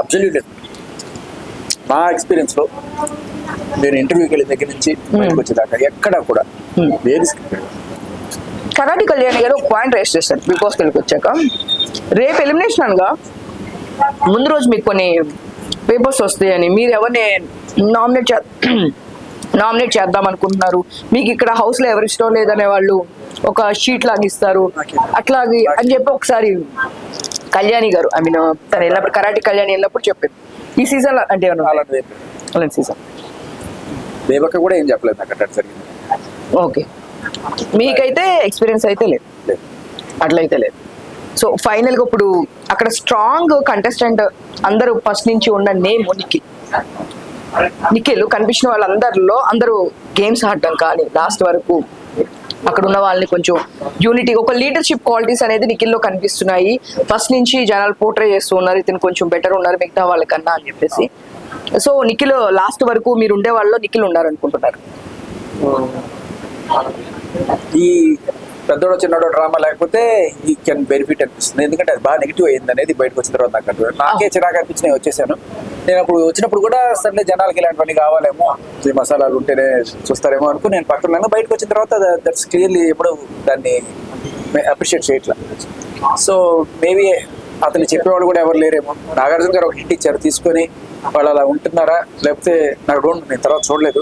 అబ్సల్యూట్లీ. మా ఎక్స్పీరియన్స్ లో నేను ఇంటర్వ్యూకి వెళ్ళిన దగ్గర నుంచి బయటకు వచ్చేదాకా ఎక్కడ కూడా వేరే స్క్రిప్టెడ్. కరాటి కళ్యాణి గారు ఒక పాయింట్ రేస్ చేస్తారు బిగ్ బాస్ వెళ్ళి వచ్చాక. రేపు ఎలిమినేషన్ అనగా ముందు రోజు మీకు కొన్ని పేపర్స్ వస్తాయని, మీరు ఎవరిని నామినేట్ చేద్దాం అనుకుంటున్నారు, మీకు ఇక్కడ హౌస్ లో ఎవరి ఇష్టం లేదనే వాళ్ళు ఒక షీట్ లాగా ఇస్తారు, అట్లాగే అని చెప్పి ఒకసారి కళ్యాణి గారు ఐ మీన్ తను వెళ్ళినప్పుడు కరాటి కళ్యాణి వెళ్ళినప్పుడు చెప్పింది. ఈ సీజన్ అంటే అలాంటి సీజన్ బేబక్క కూడా ఏం చెప్పలేదు నాకు అట్లా జరిగింది. ఓకే, మీకైతే ఎక్స్పీరియన్స్ అయితే లేదు, అట్లయితే లేదు. సో ఫైనల్ గా ఇప్పుడు అక్కడ స్ట్రాంగ్ కంటెస్టెంట్ అందరూ ఫస్ట్ నుంచి ఉన్న నేమ్ నిఖిల్ కనిపించిన వాళ్ళందరిలో అందరూ గేమ్స్ ఆడటం కానీ లాస్ట్ వరకు అక్కడ ఉన్న వాళ్ళని కొంచెం యూనిటీ, ఒక లీడర్షిప్ క్వాలిటీస్ అనేది నిఖిల్లో కనిపిస్తున్నాయి. ఫస్ట్ నుంచి జనాలు పోర్ట్రే చేస్తూ ఉన్నారు, ఇతను కొంచెం బెటర్ ఉన్నారు మిగతా వాళ్ళకన్నా అని చెప్పేసి. సో నిఖిల్ లాస్ట్ వరకు మీరు ఉండే వాళ్ళలో నిఖిల్ ఉన్నారు అనుకుంటున్నారు? ఈ పెద్దోడు చిన్నోడు డ్రామా లేకపోతే ఈ కెన్ బెనిఫిట్ అనిపిస్తుంది. ఎందుకంటే అది బాగా నెగిటివ్ అయింది అనేది బయటకు వచ్చిన తర్వాత నాకు అర్థం. నాకే చిరాకు అనిపించి నేను వచ్చేసాను. నేను అప్పుడు వచ్చినప్పుడు కూడా సర్లే జనాలకి ఇలాంటివన్నీ కావాలేమో, ఈ మసాలాలు ఉంటేనే చూస్తారేమో అనుకుని నేను పక్కన బయటకు వచ్చిన తర్వాత దట్స్ క్లియర్లీ ఎప్పుడు దాన్ని అప్రిషియేట్ చేయట్లా. సో మేబీ అతను చెప్పేవాళ్ళు కూడా ఎవరు లేరేమో. నాగార్జున గారు ఒక హింట్ ఇచ్చారు తీసుకొని, వాళ్ళు అలా ఉంటున్నారా లేకపోతే నాకు డోంట్, నేను తర్వాత చూడలేదు.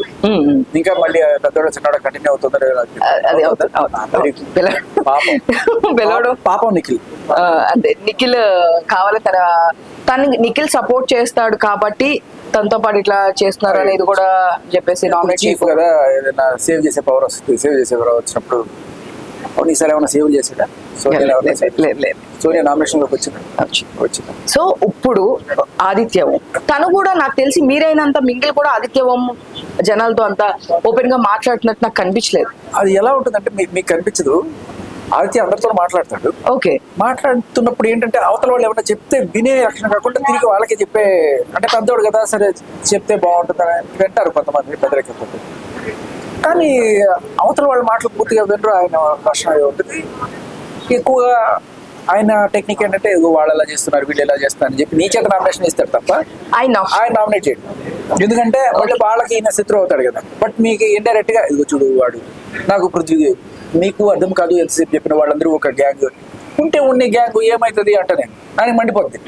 ఇంకా మళ్ళీ పెద్దోడు చిన్నోడు కంటిన్యూ అవుతుందో పాపం నిఖిల్. అదే నిఖిల్ కావాలి, తను నిఖిల్ సపోర్ట్ చేస్తాడు కాబట్టి తనతో పాటు ఇట్లా చేస్తున్నారు అనేది కూడా చెప్పేసి నామినేట్ చీఫ్ కదా, ఏదైనా సేవ్ చేసే పవర్ వస్తుంది. సేవ్ చేసే పవర్ వచ్చినప్పుడు అవును ఈసారి ఏమైనా సేవ్ చేసాడా? సోనియా నామినేషన్ లోకి వచ్చింది. సో ఇప్పుడు ఆదిత్యం తను కూడా నాకు తెలిసి మీరైనంత మింగిల్ కూడా ఆదిత్యం జనాలతో అంత ఓపెన్ గా మాట్లాడుతున్నట్టు నాకు కనిపించలేదు. అది ఎలా ఉంటుందంటే మీకు కనిపించదు. ఆదిత్య అందరితో మాట్లాడతాడు. ఓకే, మాట్లాడుతున్నప్పుడు ఏంటంటే అవతల వాళ్ళు ఏమైనా చెప్తే వినే లక్షణం కాకుండా తిరిగి వాళ్ళకే చెప్పే, అంటే పెద్దోడు కదా సరే చెప్తే బాగుంటుందని వింటారు కొంతమంది పెద్దలకి. కానీ అవతల వాళ్ళ మాటలు పూర్తిగా వినరు. ఆయన లక్షణం ఉంటుంది. ఎక్కువగా ఆయన టెక్నిక్ ఏంటంటే వాళ్ళు ఎలా చేస్తున్నారు, వీళ్ళు ఎలా చేస్తున్నారు అని చెప్పి నీ చేత నామినేషన్ ఇస్తారు తప్ప ఆయన నామినేట్ చేయడు. ఎందుకంటే మళ్ళీ వాళ్ళకి ఈయన శత్రువు అవుతాడు కదా. బట్ మీకు ఇండైరెక్ట్ గా ఇదిగో చూడు వాడు నాకు పృథ్వీ, మీకు అర్థం కాదు ఎంతసేపు చెప్పిన వాళ్ళందరూ ఒక గ్యాంగ్ ఉంటే ఉండే గ్యాంగ్ ఏమవుతుంది అంటే ఆయన మండిపోద్ది.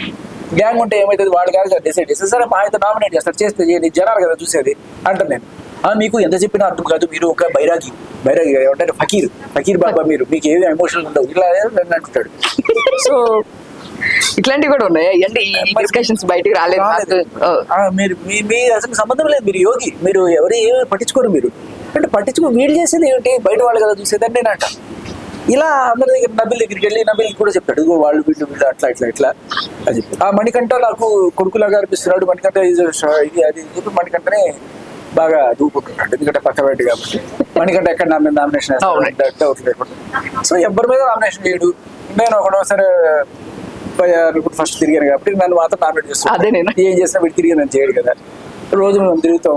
గ్యాంగ్ ఉంటే ఏమవుతుంది, వాళ్ళు కాదు డిసైడ్ చేస్తారు. సరే మా అయితే నామినేట్ చేస్తారు, చేస్తే జనాలు కదా చూసేది అంటాను నేను. మీకు ఎంత చెప్పినా అర్థం కాదు, మీరు ఒక బైరాగి ఏమంటారు ఫకీర్ బాబా, మీకు ఏమి ఎమోషనల్ ఉండవు ఇలా అంటుంటాడు. సో ఇట్లాంటివి కూడా ఉన్నాయి అంటే ఈ డిస్కషన్స్ బయటికి రాలేదు. మీరు మీ అసలు సంబంధం లేదు, మీరు యోగి, మీరు ఎవరు ఏమి పట్టించుకోరు. మీరు అంటే పట్టించుకో, వీళ్ళు చేసేది ఏమిటి, బయట వాళ్ళు కదా చూసేదని నేను అంట. ఇలా అందరి దగ్గర నబిల్ దగ్గరికి వెళ్ళి నబిల్ కూడా చెప్తాడు, వాళ్ళు వీళ్ళు అట్లా అని చెప్పి. ఆ మణికంఠ నాకు కొడుకులాగా అనిపిస్తున్నాడు, మణికంఠ ఇది అది చెప్పి మణికంఠనే బాగా దూకుంటున్నాడు. ఎందుకంటే పక్క బయట కాబట్టి మణికంఠ ఎక్కడ నామినేషన్ డౌట్ లేకుండా. సో ఎవరి మీద నామినేషన్ చేయడు. నేను ఒకటోసారి ఫస్ట్ తిరిగాను కాబట్టి నన్ను మాత్రం నామినేట్ చేస్తాను. ఏం చేసినా వీడు తిరిగి నన్ను చేయడు కదా. రోజు మనం తిరుగుతాం,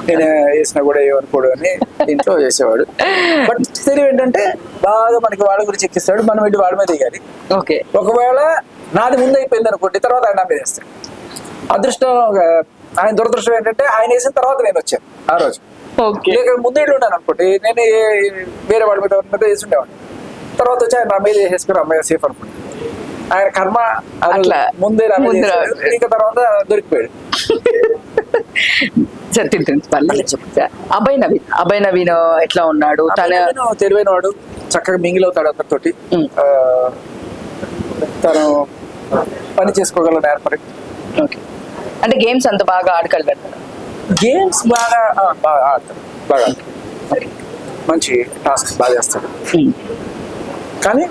నేను వేసినా కూడా ఏమనుకోడు అని ఇంట్లో చేసేవాడు. బట్ తెలివి ఏంటంటే బాగా మనకి వాళ్ళ గురించి ఎక్కిస్తాడు, మనం వెళ్ళి వాళ్ళ మీద దిగాలి. ఓకే. ఒకవేళ నాది ముందు అయిపోయింది అనుకోండి, తర్వాత ఆయన నా మీద వేస్తాడు. అదృష్టం ఆయన దురదృష్టం ఏంటంటే ఆయన వేసిన తర్వాత నేను వచ్చాను ఆ రోజు. ఓకే. లేక ముందు ఇల్లు ఉన్నాను అనుకోండి, నేను వేరే వాళ్ళ మీద వేసి ఉండేవాడిని. తర్వాత వచ్చి ఆయన నా మీద వేసేసుకుని అమ్మాయి సేఫ్ అనుకోండి. ఆయన కర్మ అట్లా ముందే నా మీద ముందు వేసాడు. ఇంకా తర్వాత దొరికిపోయాడు. అభయ్ నవీన్ ఎట్లా ఉన్నాడు? తన తెలివైన వాడు, చక్కగా మింగిల్ అవుతాడు అందరితోటి. తను పని చేసుకోగల నేర్పరి. ఓకే. అంటే గేమ్స్ అంత బాగా ఆడగలరు? గేమ్స్ బాగా ఆడతాడు, బాగా ఆడతాడు. మంచి టాస్క్ బాగా చేస్తాడు. కానీ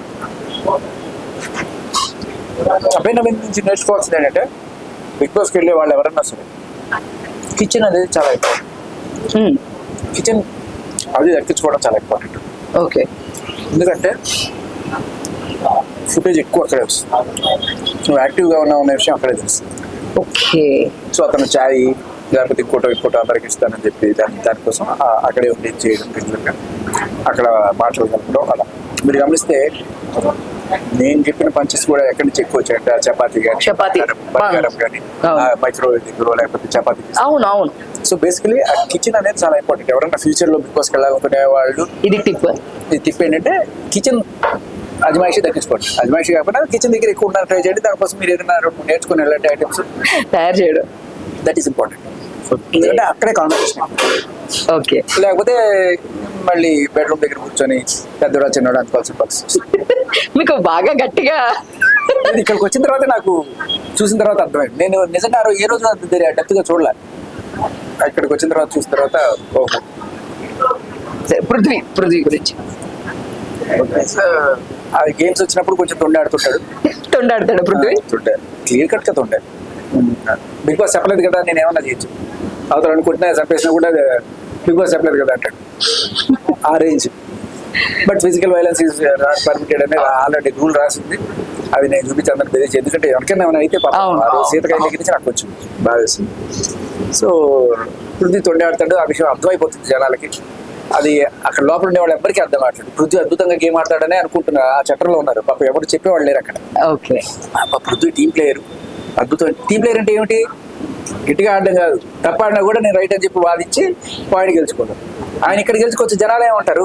అభయ్ నవీన్ నుంచి నేర్చుకోవాల్సింది ఏంటంటే, బిగ్ బాస్కి వెళ్ళే వాళ్ళు ఎవరన్నా సరే కిచెన్ అనేది చాలా ఇంపార్టెంట్. కిచెన్ అది దక్కించుకోవడం చాలా ఇంపార్టెంట్. ఓకే. ఎందుకంటే ఫుటేజ్ ఎక్కువ అక్కడే వస్తుంది, నువ్వు యాక్టివ్గా ఉన్నావు అనే విషయం అక్కడే తెలుస్తుంది. ఓకే. సో అతను చాయ్ లేకపోతే ఇంకోటో అందరికి ఇస్తానని చెప్పి దానికోసం అక్కడే ఉండి చేయడం, రెగ్యులర్గా అక్కడ మాటలు కలపడం. అలా మీరు గమనిస్తే నేను చెప్పిన పంచెస్ కూడా ఎక్కడి నుంచి ఎక్కువ వచ్చాయంటే ఆ చపాతీ బంగారం కానీ మైక్రోవేవ్ లేకపోతే చపాతీ. అవును అవును. సో బేసికలీ ఆ కిచెన్ అనేది చాలా ఇంపార్టెంట్. ఎవరైనా ఫ్యూచర్ లో బిగ్ బాస్కి వెళ్ళాలనుకునే వాళ్ళు ఇది టిప్ ఏంటంటే కిచెన్ అజమాయిషి దక్కించుకోండి. అజమాయిషి కాకపోయినా కిచెన్ దగ్గర ఎక్కువ ఉండాలని ట్రై చేయండి. దానికోసం మీరు ఏదైనా నేర్చుకుని వెళ్ళండి ఐటమ్స్ తయారు చేయడం. That is important. ఎందుకంటే అక్కడే కాంపిటీషన్. ఓకే. లేకపోతే మళ్ళీ బెడ్రూమ్ దగ్గర కూర్చొని పెద్దవాడు చిన్నవాడు అనుకోవాల్సిన పరిస్థితి. మీకు బాగా గట్టిగా ఇక్కడికి వచ్చిన తర్వాత నాకు చూసిన తర్వాత అర్థమైంది. నేను నిజంగా ఏ రోజు అంత డెప్త్ గా చూడలే. ఇక్కడికి వచ్చిన తర్వాత చూసిన తర్వాత ఓహో. పృథ్వీ గురించి అది గేమ్స్ వచ్చినప్పుడు కొంచెం తొండాడుతాడు పృథ్వీ. క్లియర్ కట్ గా తొండాడు. బిగ్ బాస్ చెప్పలేదు కదా నేను ఏమన్నా చేయొచ్చు, అవతల అనుకుంటున్నా చంపేసినా కూడా బిగ్ బాస్ చెప్పలేదు కదా అంటాడు. ఆ range. But physical violence is permitted అనేది ఆల్రెడీ రూల్ రాసింది. అది నేను చూపించి అందరికి తెలియదు. ఎందుకంటే ఎవరికైనా ఏమైనా అయితే సీతకాయ దగ్గర నుంచి నాకు వచ్చింది బాగా వేస్తుంది. సో పృథ్వీ తొండాడుతాడు, ఆ విషయం అర్థమైపోతుంది జనాలకి. అది అక్కడ లోపల ఉండే వాళ్ళు ఎవరికి అర్థం కావట్లేదు. పృథ్వీ అద్భుతంగా గేమ్ ఆడతాడనే అనుకుంటున్నారు. ఆ చట్టంలో ఉన్నారు, పాప ఎవరు చెప్పేవాళ్ళు లేరు అక్కడ. ఓకే. పృథ్వీ టీం ప్లేయర్, అద్భుతం. టీం ప్లేయర్ అంటే ఏమిటి? గట్టిగా ఆడడం కాదు, తప్ప ఆడినా కూడా నేను రైట్ అని చెప్పి వాదించి పాయింట్ గెలుచుకోవడం. ఆయన ఇక్కడ గెలుచుకోవచ్చు, జనాలు ఏమంటారు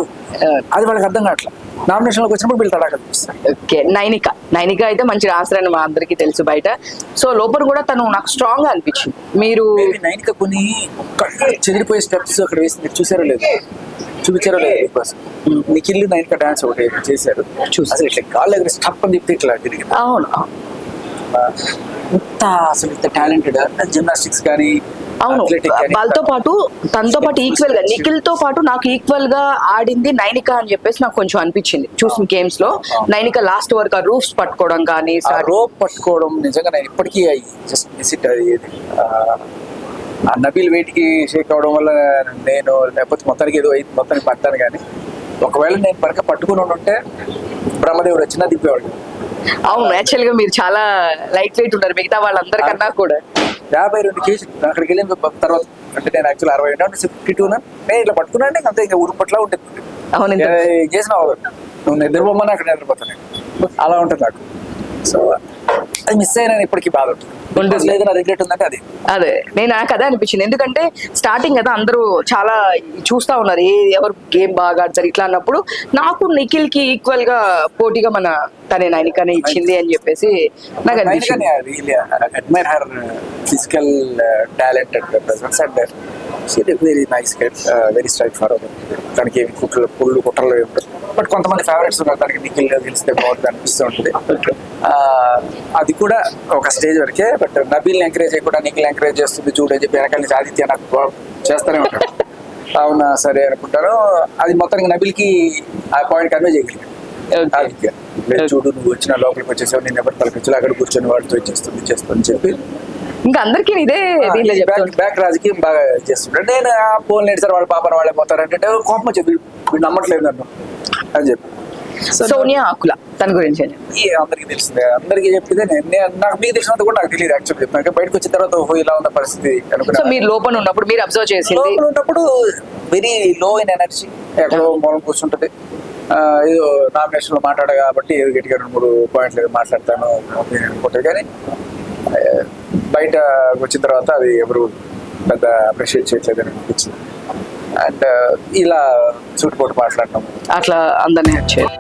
అది వాళ్ళకి అర్థం కావట్లేదు. నామినేషన్లోకి వచ్చినప్పుడు వీళ్ళు తడాక చూపిస్తారు. ఓకే. నైనిక అయితే మంచి ఆన్సర్ అని మా అందరికీ తెలుసు బయట. సో లోపల కూడా తను నాకు స్ట్రాంగ్ గా అనిపించింది. మీరు నైనిక కొన్ని చెదిరిపోయే స్టెప్స్ అక్కడ వేసి చూసారో లేదు, చూపించారో లేదు. Bigg Boss Nikhil Nainika dance ఒకటి చేశారు, చూసారు. ఇట్లా కాళ్ళు దగ్గర స్టప్ అని చెప్తే ఇట్లా తిరిగింది. అవును. ఇంత టాలెంటెడ్ జిమ్నాస్టిక్స్ కానీ. అవును. వాళ్ళతో పాటు తనతో పాటు ఈక్వల్ గా నిఖిల్ తో పాటు నాకు ఈక్వల్ గా ఆడింది నైనిక అని చెప్పేసి నాకు కొంచెం అనిపించింది చూసిన గేమ్స్ లో. నైనిక లాస్ట్ వరకు ఆ రూఫ్స్ పట్టుకోవడం కానీ, రోప్ పట్టుకోవడం నిజంగా నేను ఇప్పటికీ జస్ట్ మిస్ ఇట్. అది ఆ నబీల్ వెయిట్ కి షేక్ అవడం వల్ల నేను లేకపోతే మొత్తానికి ఏదో అయింది, మొత్తానికి పట్టాను. కానీ ఒకవేళ నేను కనుక పట్టుకుని ఉంటే బ్రహ్మదేవుడు వచ్చినా దింపేవాడు. అవును. యాక్చువల్ గా మీరు చాలా లైట్ వెయిట్ ఉన్నారు మిగతా వాళ్ళందరికన్నా కూడా. 52 కేజీలు అక్కడికి వెళ్ళిన తర్వాత. అంటే నేను యాక్చువల్ 60 ఉన్నాను, 52 ఉన్నాను. నేను ఇట్లా పట్టుకున్నాను, అంతే ఇంకా ఉరుపట్లా ఉంటుంది. అవును. చేసినావు నువ్వు నిద్రపోమని అక్కడ నిద్రపోతాను, అలా ఉంటుంది నాకు. సో అది మిస్ అయినా ఇప్పటికీ బాధ ఉంటుంది. లేదు నా రిగ్రెట్ ఉందంటే అదే నాకు అదే అనిపించింది. ఎందుకంటే స్టార్టింగ్ కదా అందరూ చాలా చూస్తా ఉన్నారు ఎవరు గేమ్ బాగా ఆడతారు ఇట్లా అన్నప్పుడు నాకు నిఖిల్ కి ఈక్వల్ గా పోటీగా మన తనే నైనికనే ఇచ్చింది అని చెప్పేసి నాకు అనిపించింది. Admire her physical talent and presence and very nice kid, very straight forward. తనకి ఏమి పుల్లు కుట్రలు ఉంటాయి. బట్ కొంతమంది ఫేవరెట్స్ ఉన్నారు, తనకి నిఖిల్ గెలిస్తే బాగుంటుంది అనిపిస్తూ ఉంటుంది. అది కూడా ఒక స్టేజ్ వరకే. బట్ నబీల్ని ఎంకరేజ్ చేయకుండా నిఖిల్ ఎంకరేజ్ చేస్తుంది చూడని చెప్పి వెనకాల నుంచి ఆదిత్య నాకు చేస్తూనే ఉంటాడు. అవునా సరే అనుకుంటాను. అది మొత్తానికి నబీల్కి ఆ పాయింట్ కన్వే చేయగలిగాడు ఆదిత్య. చూడు నువ్వు వచ్చిన లోపలికి వచ్చేసావు, నేను ఎవరు పలకొచ్చి అక్కడ కూర్చొని వాడితో చేస్తుంది చెప్పి ఇంకా అందరికీ ఇదే బ్యాక్ రాజకీయం బాగా చేస్తుంటాడు. నేను ఫోన్ లేదు సార్ వాళ్ళ పాపన వాళ్ళే పోతారంటే కోపం వచ్చేది, వీడు నమ్మట్లేదు నన్ను అని చెప్పి. సోనియా ఆకుల తన గురించి ఏం చెప్తారు? ఈ అందరికీ తెలిసిందే, అందరికీ చెప్తే నాకు మీకు తెలిసినంత కూడా నాకు తెలియదు యాక్చువల్ చెప్తాను. బయటకు వచ్చిన తర్వాత ఓహో ఇలా ఉన్న పరిస్థితి సో అనుకున్నా. మీరు లోపల ఉన్నప్పుడు మీరు అబ్జర్వ్ చేసింది లోపల ఉన్నప్పుడు వెరీ లో ఇన్ ఎనర్జీ, ఎక్కడో మూలం కూర్చుంటది. ఏదో నామినేషన్ లో మాట్లాడ కాబట్టి ఏదో గట్టిగా 2-3 పాయింట్లు ఏదో మాట్లాడతాను అనుకుంటుంది. కానీ బయట వచ్చిన తర్వాత అది ఎవరు పెద్ద అప్రిషియేట్ చేయట్లేదని అనిపించింది. అండ్ ఇలా చుట్టుపోటు మాట్లాడటం అట్లా అందరినీ వచ్చేది.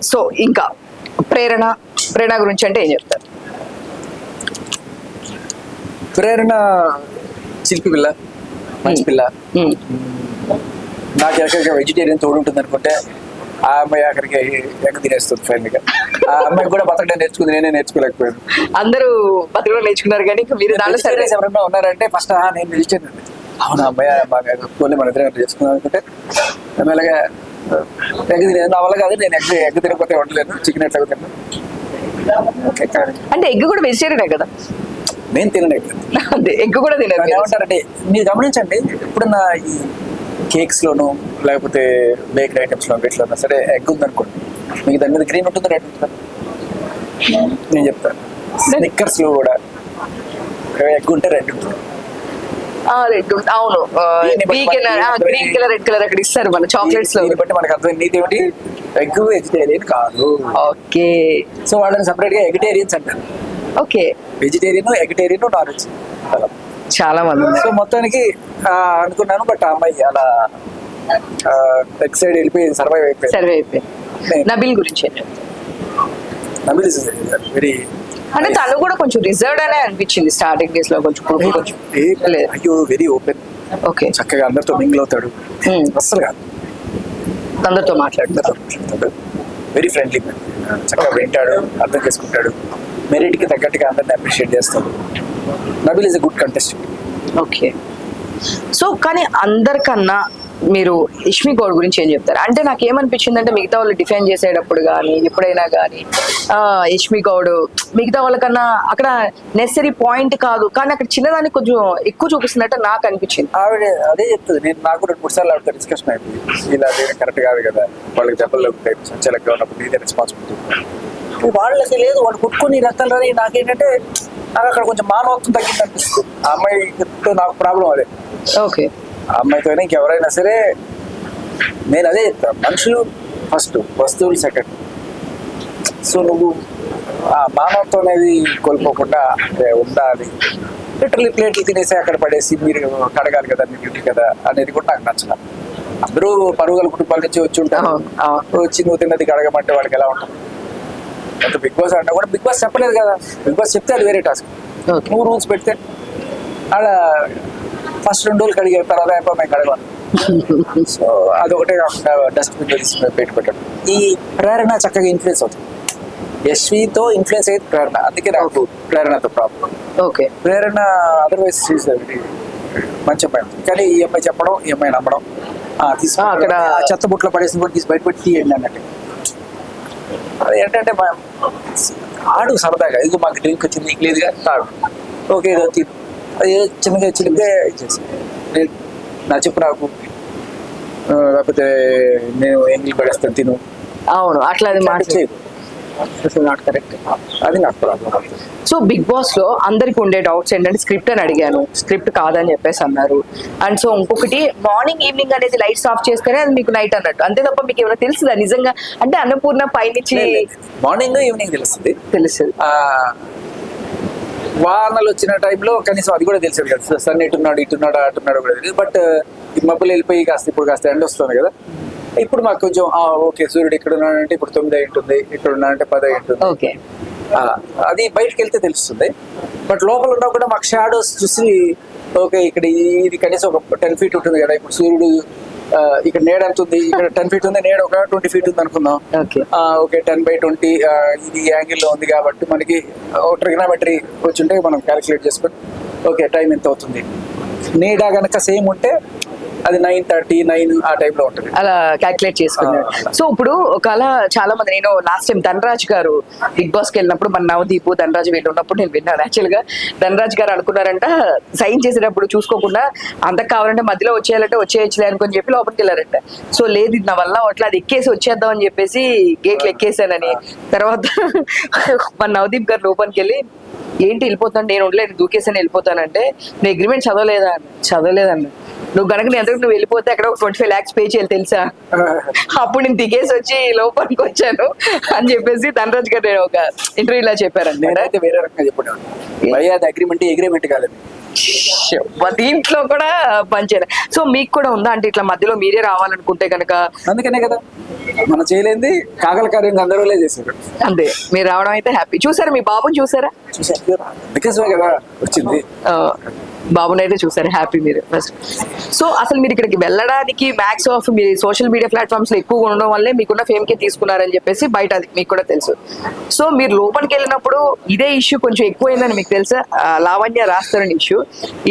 సో ఇంకా ప్రేరణ గురించి అంటే ఏం చెప్తారు? ప్రేరణ శిల్పి పిల్ల, మంచి పిల్ల. నాకు ఎక్కడికి వెజిటేరియన్ తోడు ఉంటుంది అనుకుంటే ఆ అమ్మాయి అక్కడికి ఎక్క తినేస్తుంది ఫైనల్గా. ఆ అమ్మాయి కూడా బతకడం నేర్చుకుంది, నేనే నేర్చుకోలేకపోయాను. అందరూ బతకడం నేర్చుకున్నారు కానీ ఇంకా మీరు దానిలో సరే ఎవరైనా ఉన్నారంటే ఫస్ట్ నేను వెజిటేరియన్. అవును అమ్మాయి పోలే మన ఇద్దరు చేసుకున్నాను అనుకుంటే మెల్లగా ఎగ్ తినేది. నా వల్ల కాదు, నేను ఎగ్ తినకపోతే వండలేను, చికెన్ ఎట్లా తిన్నాను. అంటే ఎగ్ కూడా వెజిటేరియనే కదా? నేను తినలేదు, అదే ఎగ్ కూడా తినదు. ఏమంటారంటే మీరు గమనించండి, ఎప్పుడన్నా ఈ కేక్స్ లోను లేకపోతే బేకరీ ఐటమ్స్ లో వీటిలో సరే ఎగ్ ఉందనుకోండి, మీకు దాని మీద గ్రీన్ ఉంటుంది, రెడ్ ఉంటుంది. నేను చెప్తాను స్నిక్కర్స్ లో కూడా ఎగ్ ఉంటే రెడ్ ఉంటుంది. రెడ్ అవును, గ్రీన్ కలర్ రెడ్ కలర్ అక్కడ ఇస్తారు మన చాక్లెట్స్ లో. బట్టి మనకు అర్థం నీతి ఏమిటి, ఎగ్ వెజిటేరియన్ కాదు. ఓకే, సో వాళ్ళని సపరేట్ గా ఎగిటేరియన్స్ అంటారు. Okay, vegetarian, eggetarian, non veg చాలా మంది. సో మొత్తానికి అనుకున్నాను, బట్ ఆ అమ్మాయి అలా ఎగ్ సైడ్ వెళ్ళిపోయి సర్వైవ్ అయిపోయింది. నబిల్ గురించి నబిల్ ఇస్ వెరీ, అంటే తను కూడా కొంచెం రిజర్వ్డ్ అనే అనిపించింది స్టార్టింగ్ డేస్ లో, కొంచెం అయ్యో వెరీ ఓపెన్. ఓకే, చక్కగా అందరితో మింగిల్ అవుతాడు, అస్సలు కాదు అందరితో మాట్లాడతాడు, వెరీ ఫ్రెండ్లీ, చక్కగా వింటాడు, అర్థం చేసుకుంటాడు, మెరిట్ కి తగ్గట్టుగా అందరిని అప్రిషియేట్ చేస్తాడు. Nabeel is a good contestant. Okay, so కానీ అందరికన్నా మీరు ఇష్మి గౌడ్ గురించి ఏం చెప్తారు? అంటే నాకు ఏమనిపించింది అంటే మిగతా వాళ్ళు డిఫెండ్ చేసేటప్పుడు కానీ ఎప్పుడైనా కానీ ఇష్మి గౌడ్ మిగతా వాళ్ళకన్నా అక్కడ నెసరీ పాయింట్ కాదు, కానీ అక్కడ చిన్నదాన్ని కొంచెం ఎక్కువ చూపిస్తున్నట్టు నాకు అనిపించింది. ఆవిడ అదే చెప్తుంది, నేను నాకు 2-3 సార్లు ఆవిడతో డిస్కషన్ అయిపోయింది, ఇలా కరెక్ట్ కాదు కదా, వాళ్ళకి దెబ్బలు ఉంటాయి, సంచలనంగా ఉన్నప్పుడు నీదే రెస్పాన్సిబిలిటీ. వాళ్ళకి లేదు, వాళ్ళు కుట్టుకొని రకాలు రాని. నాకేంటంటే నాకు అక్కడ కొంచెం మానవత్వం తగ్గింది అనిపిస్తుంది. ఆ అమ్మాయితో నాకు ప్రాబ్లం అదే. ఓకే, ఆ అమ్మాయితో ఇంకెవరైనా సరే నేను అదే చెప్తాను, మనుషులు ఫస్ట్, వస్తువులు సెకండ్. సో నువ్వు ఆ మానవత్వం అనేది కోల్పోకుండా ఉండాలి. లిటరలీ ప్లేట్లు తినేసి అక్కడ పడేసి మీరు కడగాలి కదా, మీ డ్యూటీ కదా అనేది కూడా నాకు నచ్చలేదు. అందరూ పరుగుల కుటుంబాల నుంచి వచ్చి ఉంటారు, వచ్చి నువ్వు తిన్నది కడగమంటే వాళ్ళకి ఎలా ఉంటుంది? అంత బిగ్ బాస్ అన్నా కూడా బిగ్ బాస్ చెప్పలేదు కదా, బిగ్ బాస్ చెప్తే అది వేరే టాస్క్. నువ్వు రూల్స్ పెడితే అలా ఫస్ట్ 2 రోజులు కడిగే తర్వాత అయిపోయి మేము కడగాలి. సో అదొకటే కాకుండా డస్ట్బిన్ తీసుకుని పెట్టి పెట్టడం. ఈ ప్రేరణ చక్కగా ఇన్ఫ్లుయెన్స్ అవుతుంది, యశ్వితో ఇన్ఫ్లుయెన్స్ అయితే ప్రేరణ, అందుకే నాకు ప్రేరణతో ప్రాబ్లం. ఓకే, ప్రేరణ అదర్వైజ్ మంచి అమ్మాయి, కానీ ఈ అమ్మాయి చెప్పడం, ఈ అమ్మాయి నమ్మడం, అక్కడ చెత్త బుట్లో పడేసి కూడా తీసి బయటపెట్టి తీయండి అన్నట్టు. అది ఏంటంటే ఆడు సరదాగా, ఇదిగో మాకు డ్రింక్ వచ్చింది, నీకు లేదుగా తాడు, ఓకే ఏదో తిను, అది చిన్నగా చిన్నగా ఇచ్చేసి నా చెప్పు నాకు, లేకపోతే నేను ఎంగిల్ పడేస్తాను తిను. అవును, అట్లా అది చేయదు, నాట్ కరెక్ట్. అది నాకు ప్రాబ్లం. సో బిగ్ బాస్ లో అందరికి ఉండే డౌట్స్ ఏంటంటే స్క్రిప్ట్ అని అడిగాను, స్క్రిప్ట్ కాదని చెప్పేసి అన్నారు. అండ్ సో ఇంకొకటి మార్నింగ్ ఈవినింగ్ అనేది లైట్స్ ఆఫ్ చేస్తేనే అది మీకు నైట్ అన్నట్టు, అంతే తప్ప మీకు ఏమైనా తెలుస్తుందా నిజంగా? అంటే అన్నపూర్ణ పైనుంచి మార్నింగ్ ఈవినింగ్ తెలుస్తుంది. వానలు వచ్చిన టైంలో కనీసం అది కూడా తెలిసేది కదా, సన్ ఇటున్నాడు ఇటున్నాడు అటున్నాడు కూడా తెలియదు. బట్ ఈ మబ్బులు వెళ్ళిపోయి కాస్త ఇప్పుడు కాస్త ఎండ వస్తుంది కదా, ఇప్పుడు మాకు కొంచెం ఓకే సూర్యుడు ఇక్కడ ఉన్నాడంటే ఇప్పుడు 9 అయి ఉంటుంది, ఇక్కడ ఉన్నాడంటే 10 అయి ఉంటుంది. ఓకే. అది బయటకు వెళ్తే తెలుస్తుంది. బట్ లోపల ఉన్నా కూడా మాకు షాడోస్ చూసి ఓకే ఇక్కడ ఇది కనీసం ఒక 10 feet ఉంటుంది కదా, ఇప్పుడు సూర్యుడు ఇక్కడ నీడ ఎంత ఉంది, ఇక్కడ 10 feet ఉంది, నీడ ఒక 20 feet ఉంది అనుకుందాం. ఓకే 10/20 ఇది యాంగిల్లో ఉంది కాబట్టి మనకి ట్రిగ్నోమెట్రీ వచ్చి ఉంటే మనం క్యాలిక్యులేట్ చేసుకొని ఓకే టైం ఎంత అవుతుంది. నీడ కనుక సేమ్ ఉంటే అది 9:30 9 ఆ టైంలో ఉంటుంది, అలా క్యాల్కులేట్ చేసుకున్నాడు. సో ఇప్పుడు ఒకవేళ చాలా మంది, నేను లాస్ట్ టైం ధనరాజ్ గారు బిగ్ బాస్ కి వెళ్ళినప్పుడు మన నవదీప్ ధనరాజ్ వీళ్ళు ఉన్నప్పుడు నేను విన్నాను. యాక్చువల్ గా ధనరాజ్ గారు అనుకున్నారంట సైన్ చేసేటప్పుడు చూసుకోకుండా అంతకు కావాలంటే మధ్యలో వచ్చేయాలంటే వచ్చేయచ్చులే అనుకుని చెప్పి లోపలికి వెళ్ళారంట. సో లేదు ఇది నా వల్ల అట్లా అది ఎక్కేసి వచ్చేద్దాం అని చెప్పేసి గేట్లు ఎక్కేసానని. తర్వాత మన నవదీప్ గారు లోపలికి వెళ్ళి ఏంటి వెళ్ళిపోతాను, నేను ఉండలేదు దూకేసాను వెళ్ళిపోతానంటే నువ్వు అగ్రిమెంట్ చదవలేదన్న నువ్వు కనుక నేను నువ్వు వెళ్ళిపోతే అక్కడ ఒక 25 lakhs పే చేయాలి తెలుసా, అప్పుడు నేను దిగేసి వచ్చి లోపలికి వచ్చాను అని చెప్పేసి ధనరాజ్ గారు నేను ఒక ఇంటర్వ్యూలా చెప్పారండి. నేనైతే వేరే రకంగా చెప్పాను, అది అగ్రిమెంట్ కాలేదు. దీంట్లో కూడా పంచారు. సో మీకు కూడా ఉందా అంటే ఇట్లా మధ్యలో మీరే రావాలనుకుంటే కనుక? అందుకనే కదా మనం చేయలేంది కాకల కార్యం అందరూ చేశారు. అంతే, మీరు రావడం అయితే హ్యాపీ. చూసారా మీ బాబుని చూసారా? అందుకోసమే కదా వచ్చింది. బాబుని అయితే చూసారు, హ్యాపీ మీరు ఫస్ట్. సో అసలు మీరు ఇక్కడికి వెళ్ళడానికి max of me social media platforms లో ఎక్కువగా ఉండడం వల్లే మీకున్న ఫేమ్ కి తీసుకున్నారని చెప్పేసి బయట అది మీకు కూడా తెలుసు. సో మీరు లోపలికి వెళ్ళినప్పుడు ఇదే ఇష్యూ కొంచెం ఎక్కువైందని మీకు తెలుసా? లావణ్య రాస్తారని ఇష్యూ,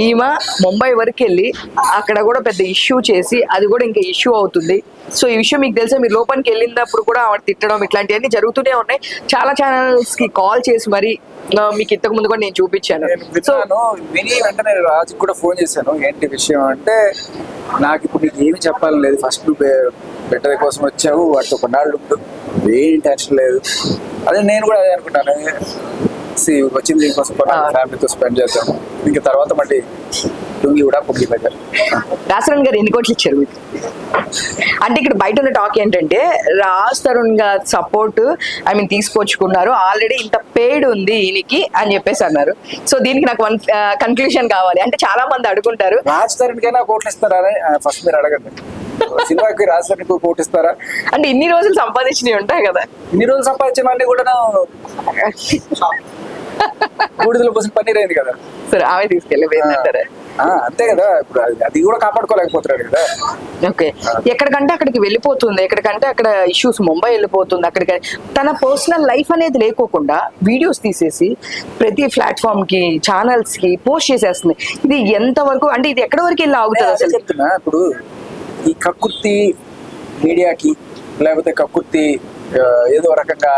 ఈమె ముంబై వరకు వెళ్ళి అక్కడ కూడా పెద్ద ఇష్యూ చేసి అది కూడా ఇంకా ఇష్యూ అవుతుంది. సో ఈ విషయం మీకు తెలుసా? మీరు లోపలికి వెళ్ళినప్పుడు కూడా ఆవిడ తిట్టడం ఇట్లాంటివన్నీ జరుగుతూనే ఉన్నాయి. చాలా ఛానల్స్ కి కాల్ చేసి మరి మీకు ఇంతకు ముందు కూడా నేను చూపించాను. సో విని వెంటనే రాజుకి కూడా ఫోన్ చేశాను, ఏంటి విషయం అంటే నాకు ఇప్పుడు నీకు ఏమి చెప్పాలని లేదు, ఫస్ట్ నువ్వు బిడ్డ కోసం వచ్చావు, వాటితో కొన్నాళ్ళు ఉండు, ఏం టెన్షన్ లేదు. అదే నేను కూడా అదే అనుకుంటాను, వచ్చింది దీనికోసం ఫ్యామిలీతో స్పెండ్ చేద్దాం, ఇంకా తర్వాత మళ్ళీ లుంగి కూడా పొంగి పెట్టారు. రాజ్ గారు ఎన్ని కోట్లు ఇచ్చారు మీకు? అంటే ఇక్కడ బయట ఉన్న టాక్ ఏంటంటే రాజ్ తరుణ్ గారు సపోర్ట్ తీసుకొచ్చుకున్నారు, ఆల్రెడీ ఇంత పేడ్ ఉంది ఈయనకి అని చెప్పేసి అన్నారు. సో దీనికి నాకు కన్క్లూషన్ కావాలి. అంటే చాలా మంది అడుగుంటారు రాజ్ తరుణ్ కైనా కోట్లు ఇస్తారా అని ఫస్ట్ మీరు అడగండి. సినిమాకి రాజ్ తరుణ్ కోట్లు ఇస్తారా అంటే ఇన్ని రోజులు సంపాదించినవి ఉంటాయి కదా, ఇన్ని రోజులు సంపాదించినవన్నీ కూడా బూడిదల కోసం పన్నీర్ అయింది కదా. సరే ఆమె తీసుకెళ్ళిపోయిందంటారా? అంతే కదా, ఇప్పుడు అది కూడా కాపాడుకోలేకపోతున్నాడు కదా. ఓకే, ఎక్కడికంటే అక్కడికి వెళ్ళిపోతుంది, ఎక్కడికంటే అక్కడ ఇష్యూస్ ముంబై వెళ్ళిపోతుంది, అక్కడికి తన పర్సనల్ లైఫ్ అనేది లేకోకుండా వీడియోస్ తీసేసి ప్రతి ప్లాట్ఫామ్ కి ఛానల్స్ కి పోస్ట్ చేసేస్తుంది. ఇది ఎంత వరకు అంటే ఇది ఎక్కడి వరకు వెళ్ళి ఆగుతుంది అసలు? చెప్తున్నా, ఇప్పుడు ఈ కక్కుర్తి మీడియాకి లేకపోతే కక్కుర్తి ఏదో రకంగా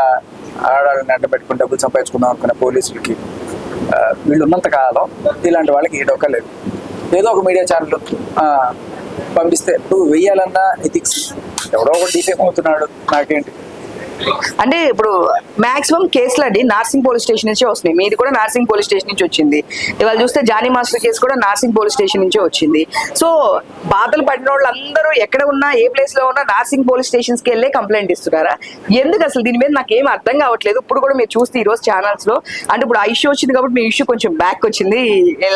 ఆడాలని అడ్డ పెట్టుకుని డబ్బులు సంపాదించుకుందాం అనుకున్న పోలీసులకి వీళ్ళు ఉన్నంత కాలం ఇలాంటి వాళ్ళకి ఏ డోకా లేదు. ఏదో ఒక మీడియా ఛానల్ పంపిస్తే నువ్వు వెయ్యాలన్నా ఎథిక్స్, ఎవడో ఒకటి డీఫేమ్ అవుతున్నాడు నాకేంటి. అంటే ఇప్పుడు మాక్సిమం కేసులు అండి నార్సింగ్ పోలీస్ స్టేషన్ నుంచే వస్తున్నాయి. మీది కూడా నార్సింగ్ పోలీస్ స్టేషన్ నుంచి వచ్చింది. ఇవాళ చూస్తే జానీ మాస్టర్ కేసు కూడా నార్సింగ్ పోలీస్ స్టేషన్ నుంచే వచ్చింది. సో బాధలు పడిన వాళ్ళందరూ ఎక్కడ ఉన్నా ఏ ప్లేస్ లో ఉన్నా నార్సింగ్ పోలీస్ స్టేషన్స్ కి వెళ్ళే కంప్లైంట్ ఇస్తున్నారా? ఎందుకు అసలు దీని మీద నాకు ఏం అర్థం కావట్లేదు. ఇప్పుడు కూడా మీరు చూస్తే ఈ రోజు ఛానల్స్ లో అంటే ఇప్పుడు ఆ ఇష్యూ వచ్చింది కాబట్టి మీ ఇష్యూ కొంచెం బ్యాక్ వచ్చింది,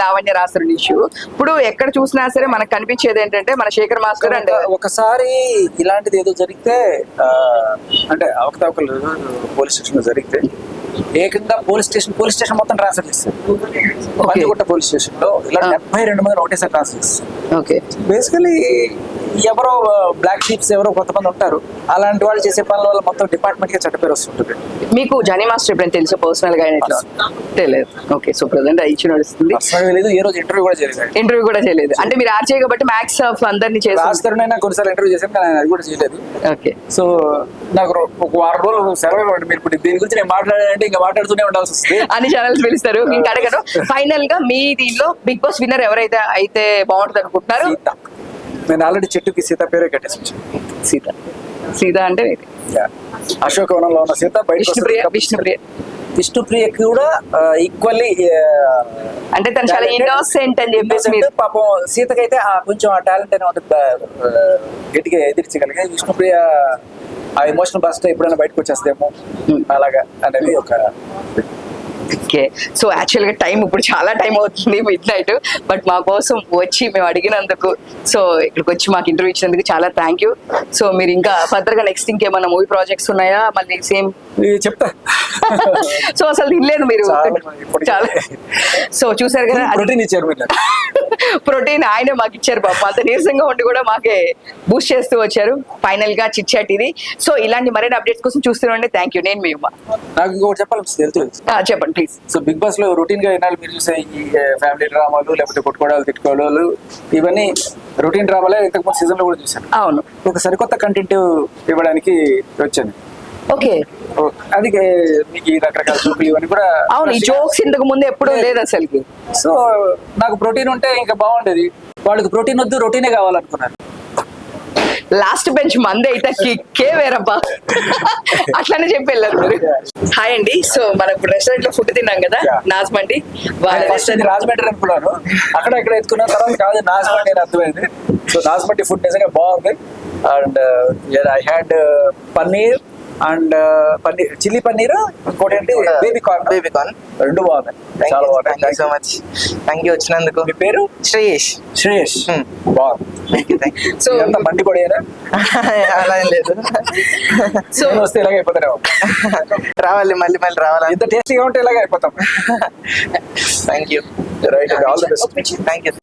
లావణ్య రాస్తారు ఇష్యూ. ఇప్పుడు ఎక్కడ చూసినా సరే మనకు కనిపించేది ఏంటంటే మన శేఖర్ మాస్టర్ అంటే ఒకసారి ఇలాంటిది ఏదో జరిగితే అంటే అవకతవకలు పోలీస్ స్టేషన్ లో జరిగితే ఏకంగా పోలీస్ స్టేషన్ మొత్తం ట్రాన్స్ఫర్ చేస్తారు. పంచగుట్ట పోలీస్ స్టేషన్ లో ఇలా 72 మంది ఒకటేసారి ట్రాన్స్ఫర్ చేస్తారు. బేసికలీ ఎవరో బ్లాక్ షీప్స్ ఎవరో కొంతమంది ఉంటారు, అలాంటి వాళ్ళు చేసే పనుల వల్ల మొత్తం డిపార్ట్మెంట్ కి చెడ్డ పేరు వస్తుంటుంది. మీకు జానీ మాస్టర్ ఎప్పుడైనా తెలుసు పర్సనల్ గా? తెలియదు. ఓకే, సో ప్రెసెంట్ ఇచ్చి నడుస్తుంది. ఏ రోజు ఇంటర్వ్యూ కూడా చేయలేదు. అంటే మీరు ఆర్చే కాబట్టి మ్యాక్స్ ఆఫ్ అందరినీ చేస్తారైనా కొన్నిసార్లు ఇంటర్వ్యూ చేశాను కానీ అది కూడా చేయలేదు. ఓకే, సో నాకు ఒక 6 రోజులు సెలవు ఇవ్వండి, మీరు ఇప్పుడు దీని గురించి నేను మాట్లాడాలంటే ఇంకా మాట్లాడుతూనే ఉండాల్సి వస్తుంది. అన్ని ఛానల్స్ పిలుస్తారు, ఇంకా అడగను. ఫైనల్ గా మీ దీనిలో బిగ్ బాస్ విన్నర్ ఎవరైతే అయితే బాగుంటుంది అనుకుంటున్నారు? నేను ఆల్రెడీ చెట్టుకి సీత పేరే కట్టేసి సీత అంటే అశోకవనంలో ఉన్న సీత, విష్ణుప్రియకి కూడా ఈక్వల్లీ అంటే తను చాలా ఇన్నోసెంట్ అని చెప్పేసి పాపం సీతకైతే కొంచెం ఆ టాలెంట్ అనే గట్టిగా ఎదిరించగలిగే. విష్ణుప్రియ ఆ ఎమోషనల్ బస్ట్ ఎప్పుడైనా బయటకు వచ్చేస్తేమో అలాగా అనేది ఒక ఓకే, సో యాక్చువల్ గా టైం ఇప్పుడు చాలా టైం అవుతుంది, మిడ్ నైట్. బట్ మా కోసం వచ్చి మేము అడిగినందుకు, సో ఇక్కడికి వచ్చి మాకు ఇంటర్వ్యూ ఇచ్చినందుకు చాలా థ్యాంక్ యూ. సో మీరు ఇంకా ఫర్దర్ గా నెక్స్ట్ ఇంకేమైనా మూవీ ప్రాజెక్ట్స్ ఉన్నాయా మళ్ళీ సేమ్? చెప్తా. సో అసలు తినలేదు మీరు చాలా. సో చూసారు కదా, ప్రోటీన్ ఇచ్చారు మీరు. ప్రోటీన్ ఆయనే మాకు ఇచ్చారు పాప. అంత నీరసంగా ఉండి కూడా మాకే బూస్ట్ చేస్తూ వచ్చారు. ఫైనల్ గా చిట్ చాట్ ఇది. సో ఇలాంటి మరిన్ని అప్డేట్స్ కోసం చూస్తూనే థ్యాంక్ యూ. నేను మీ ఉమా. నాకు ఇంకొకటి చెప్పాలి తెలుసు. చెప్పండి ప్లీజ్. సో బిగ్ బాస్ లో రొటీన్ గా వినాలి మీరు చూసే ఈ ఫ్యామిలీ డ్రామాలు, లేకపోతే కొట్టుకోవడాలు, తిట్టుకోవడాలు, ఇవన్నీ రొటీన్ డ్రామాలే. ఇంతకుముందు సీజన్ లో కూడా చూసాను. అవును, ఒక సరికొత్త కంటెంట్ ఇవ్వడానికి వచ్చాను. ఓకే, అది మీకు ఈ రకరకాల జోకులు ఇవన్నీ కూడా. అవును, ఈ జోక్స్ ఇంతకు ముందు ఎప్పుడూ లేదు అసలుకి. సో నాకు ప్రోటీన్ ఉంటే ఇంకా బాగుండేది. వాళ్ళకి ప్రోటీన్ వద్దు, రొటీనే కావాలనుకున్నాను. లాస్ట్ బెంచ్ మంది అయితే కిక్కే వేరబ్బా. అట్లానే చెప్పి వెళ్ళారు మీరు. హాయ్ అండి. సో మనం ఇప్పుడు రెస్టారెంట్ లో ఫుడ్ తిన్నాం కదా, నాజ్మండి. వాళ్ళ ఫస్ట్ అది రాజమండ్రి అనుకున్నాను, అక్కడ ఎక్కడ ఎత్తుకున్న తర్వాత కాదు నాజ్మండి అని అర్థమైంది. సో నాజ్మండి ఫుడ్ నిజంగా బాగుంది. And I had paneer and paneer, chilli paneer, ఇంకోటి ఏంటి బేబీ కార్న్. రెండు బాగున్నాయి, చాలా బాగున్నాయి. Thank you so much. Thank you వచ్చినందుకు. మీ పేరు? శ్రేయస్. శ్రేయస్. బాగుంది. సో అంతా బండి కూడా అలా ఏం లేదు. సో వస్తే ఇలాగ అయిపోతారేమో. రావాలి, మళ్ళీ మళ్ళీ రావాలి. ఇంత టేస్టీగా ఉంటే ఇలాగ అయిపోతాం. Thank you. Right, all the best. Thank you.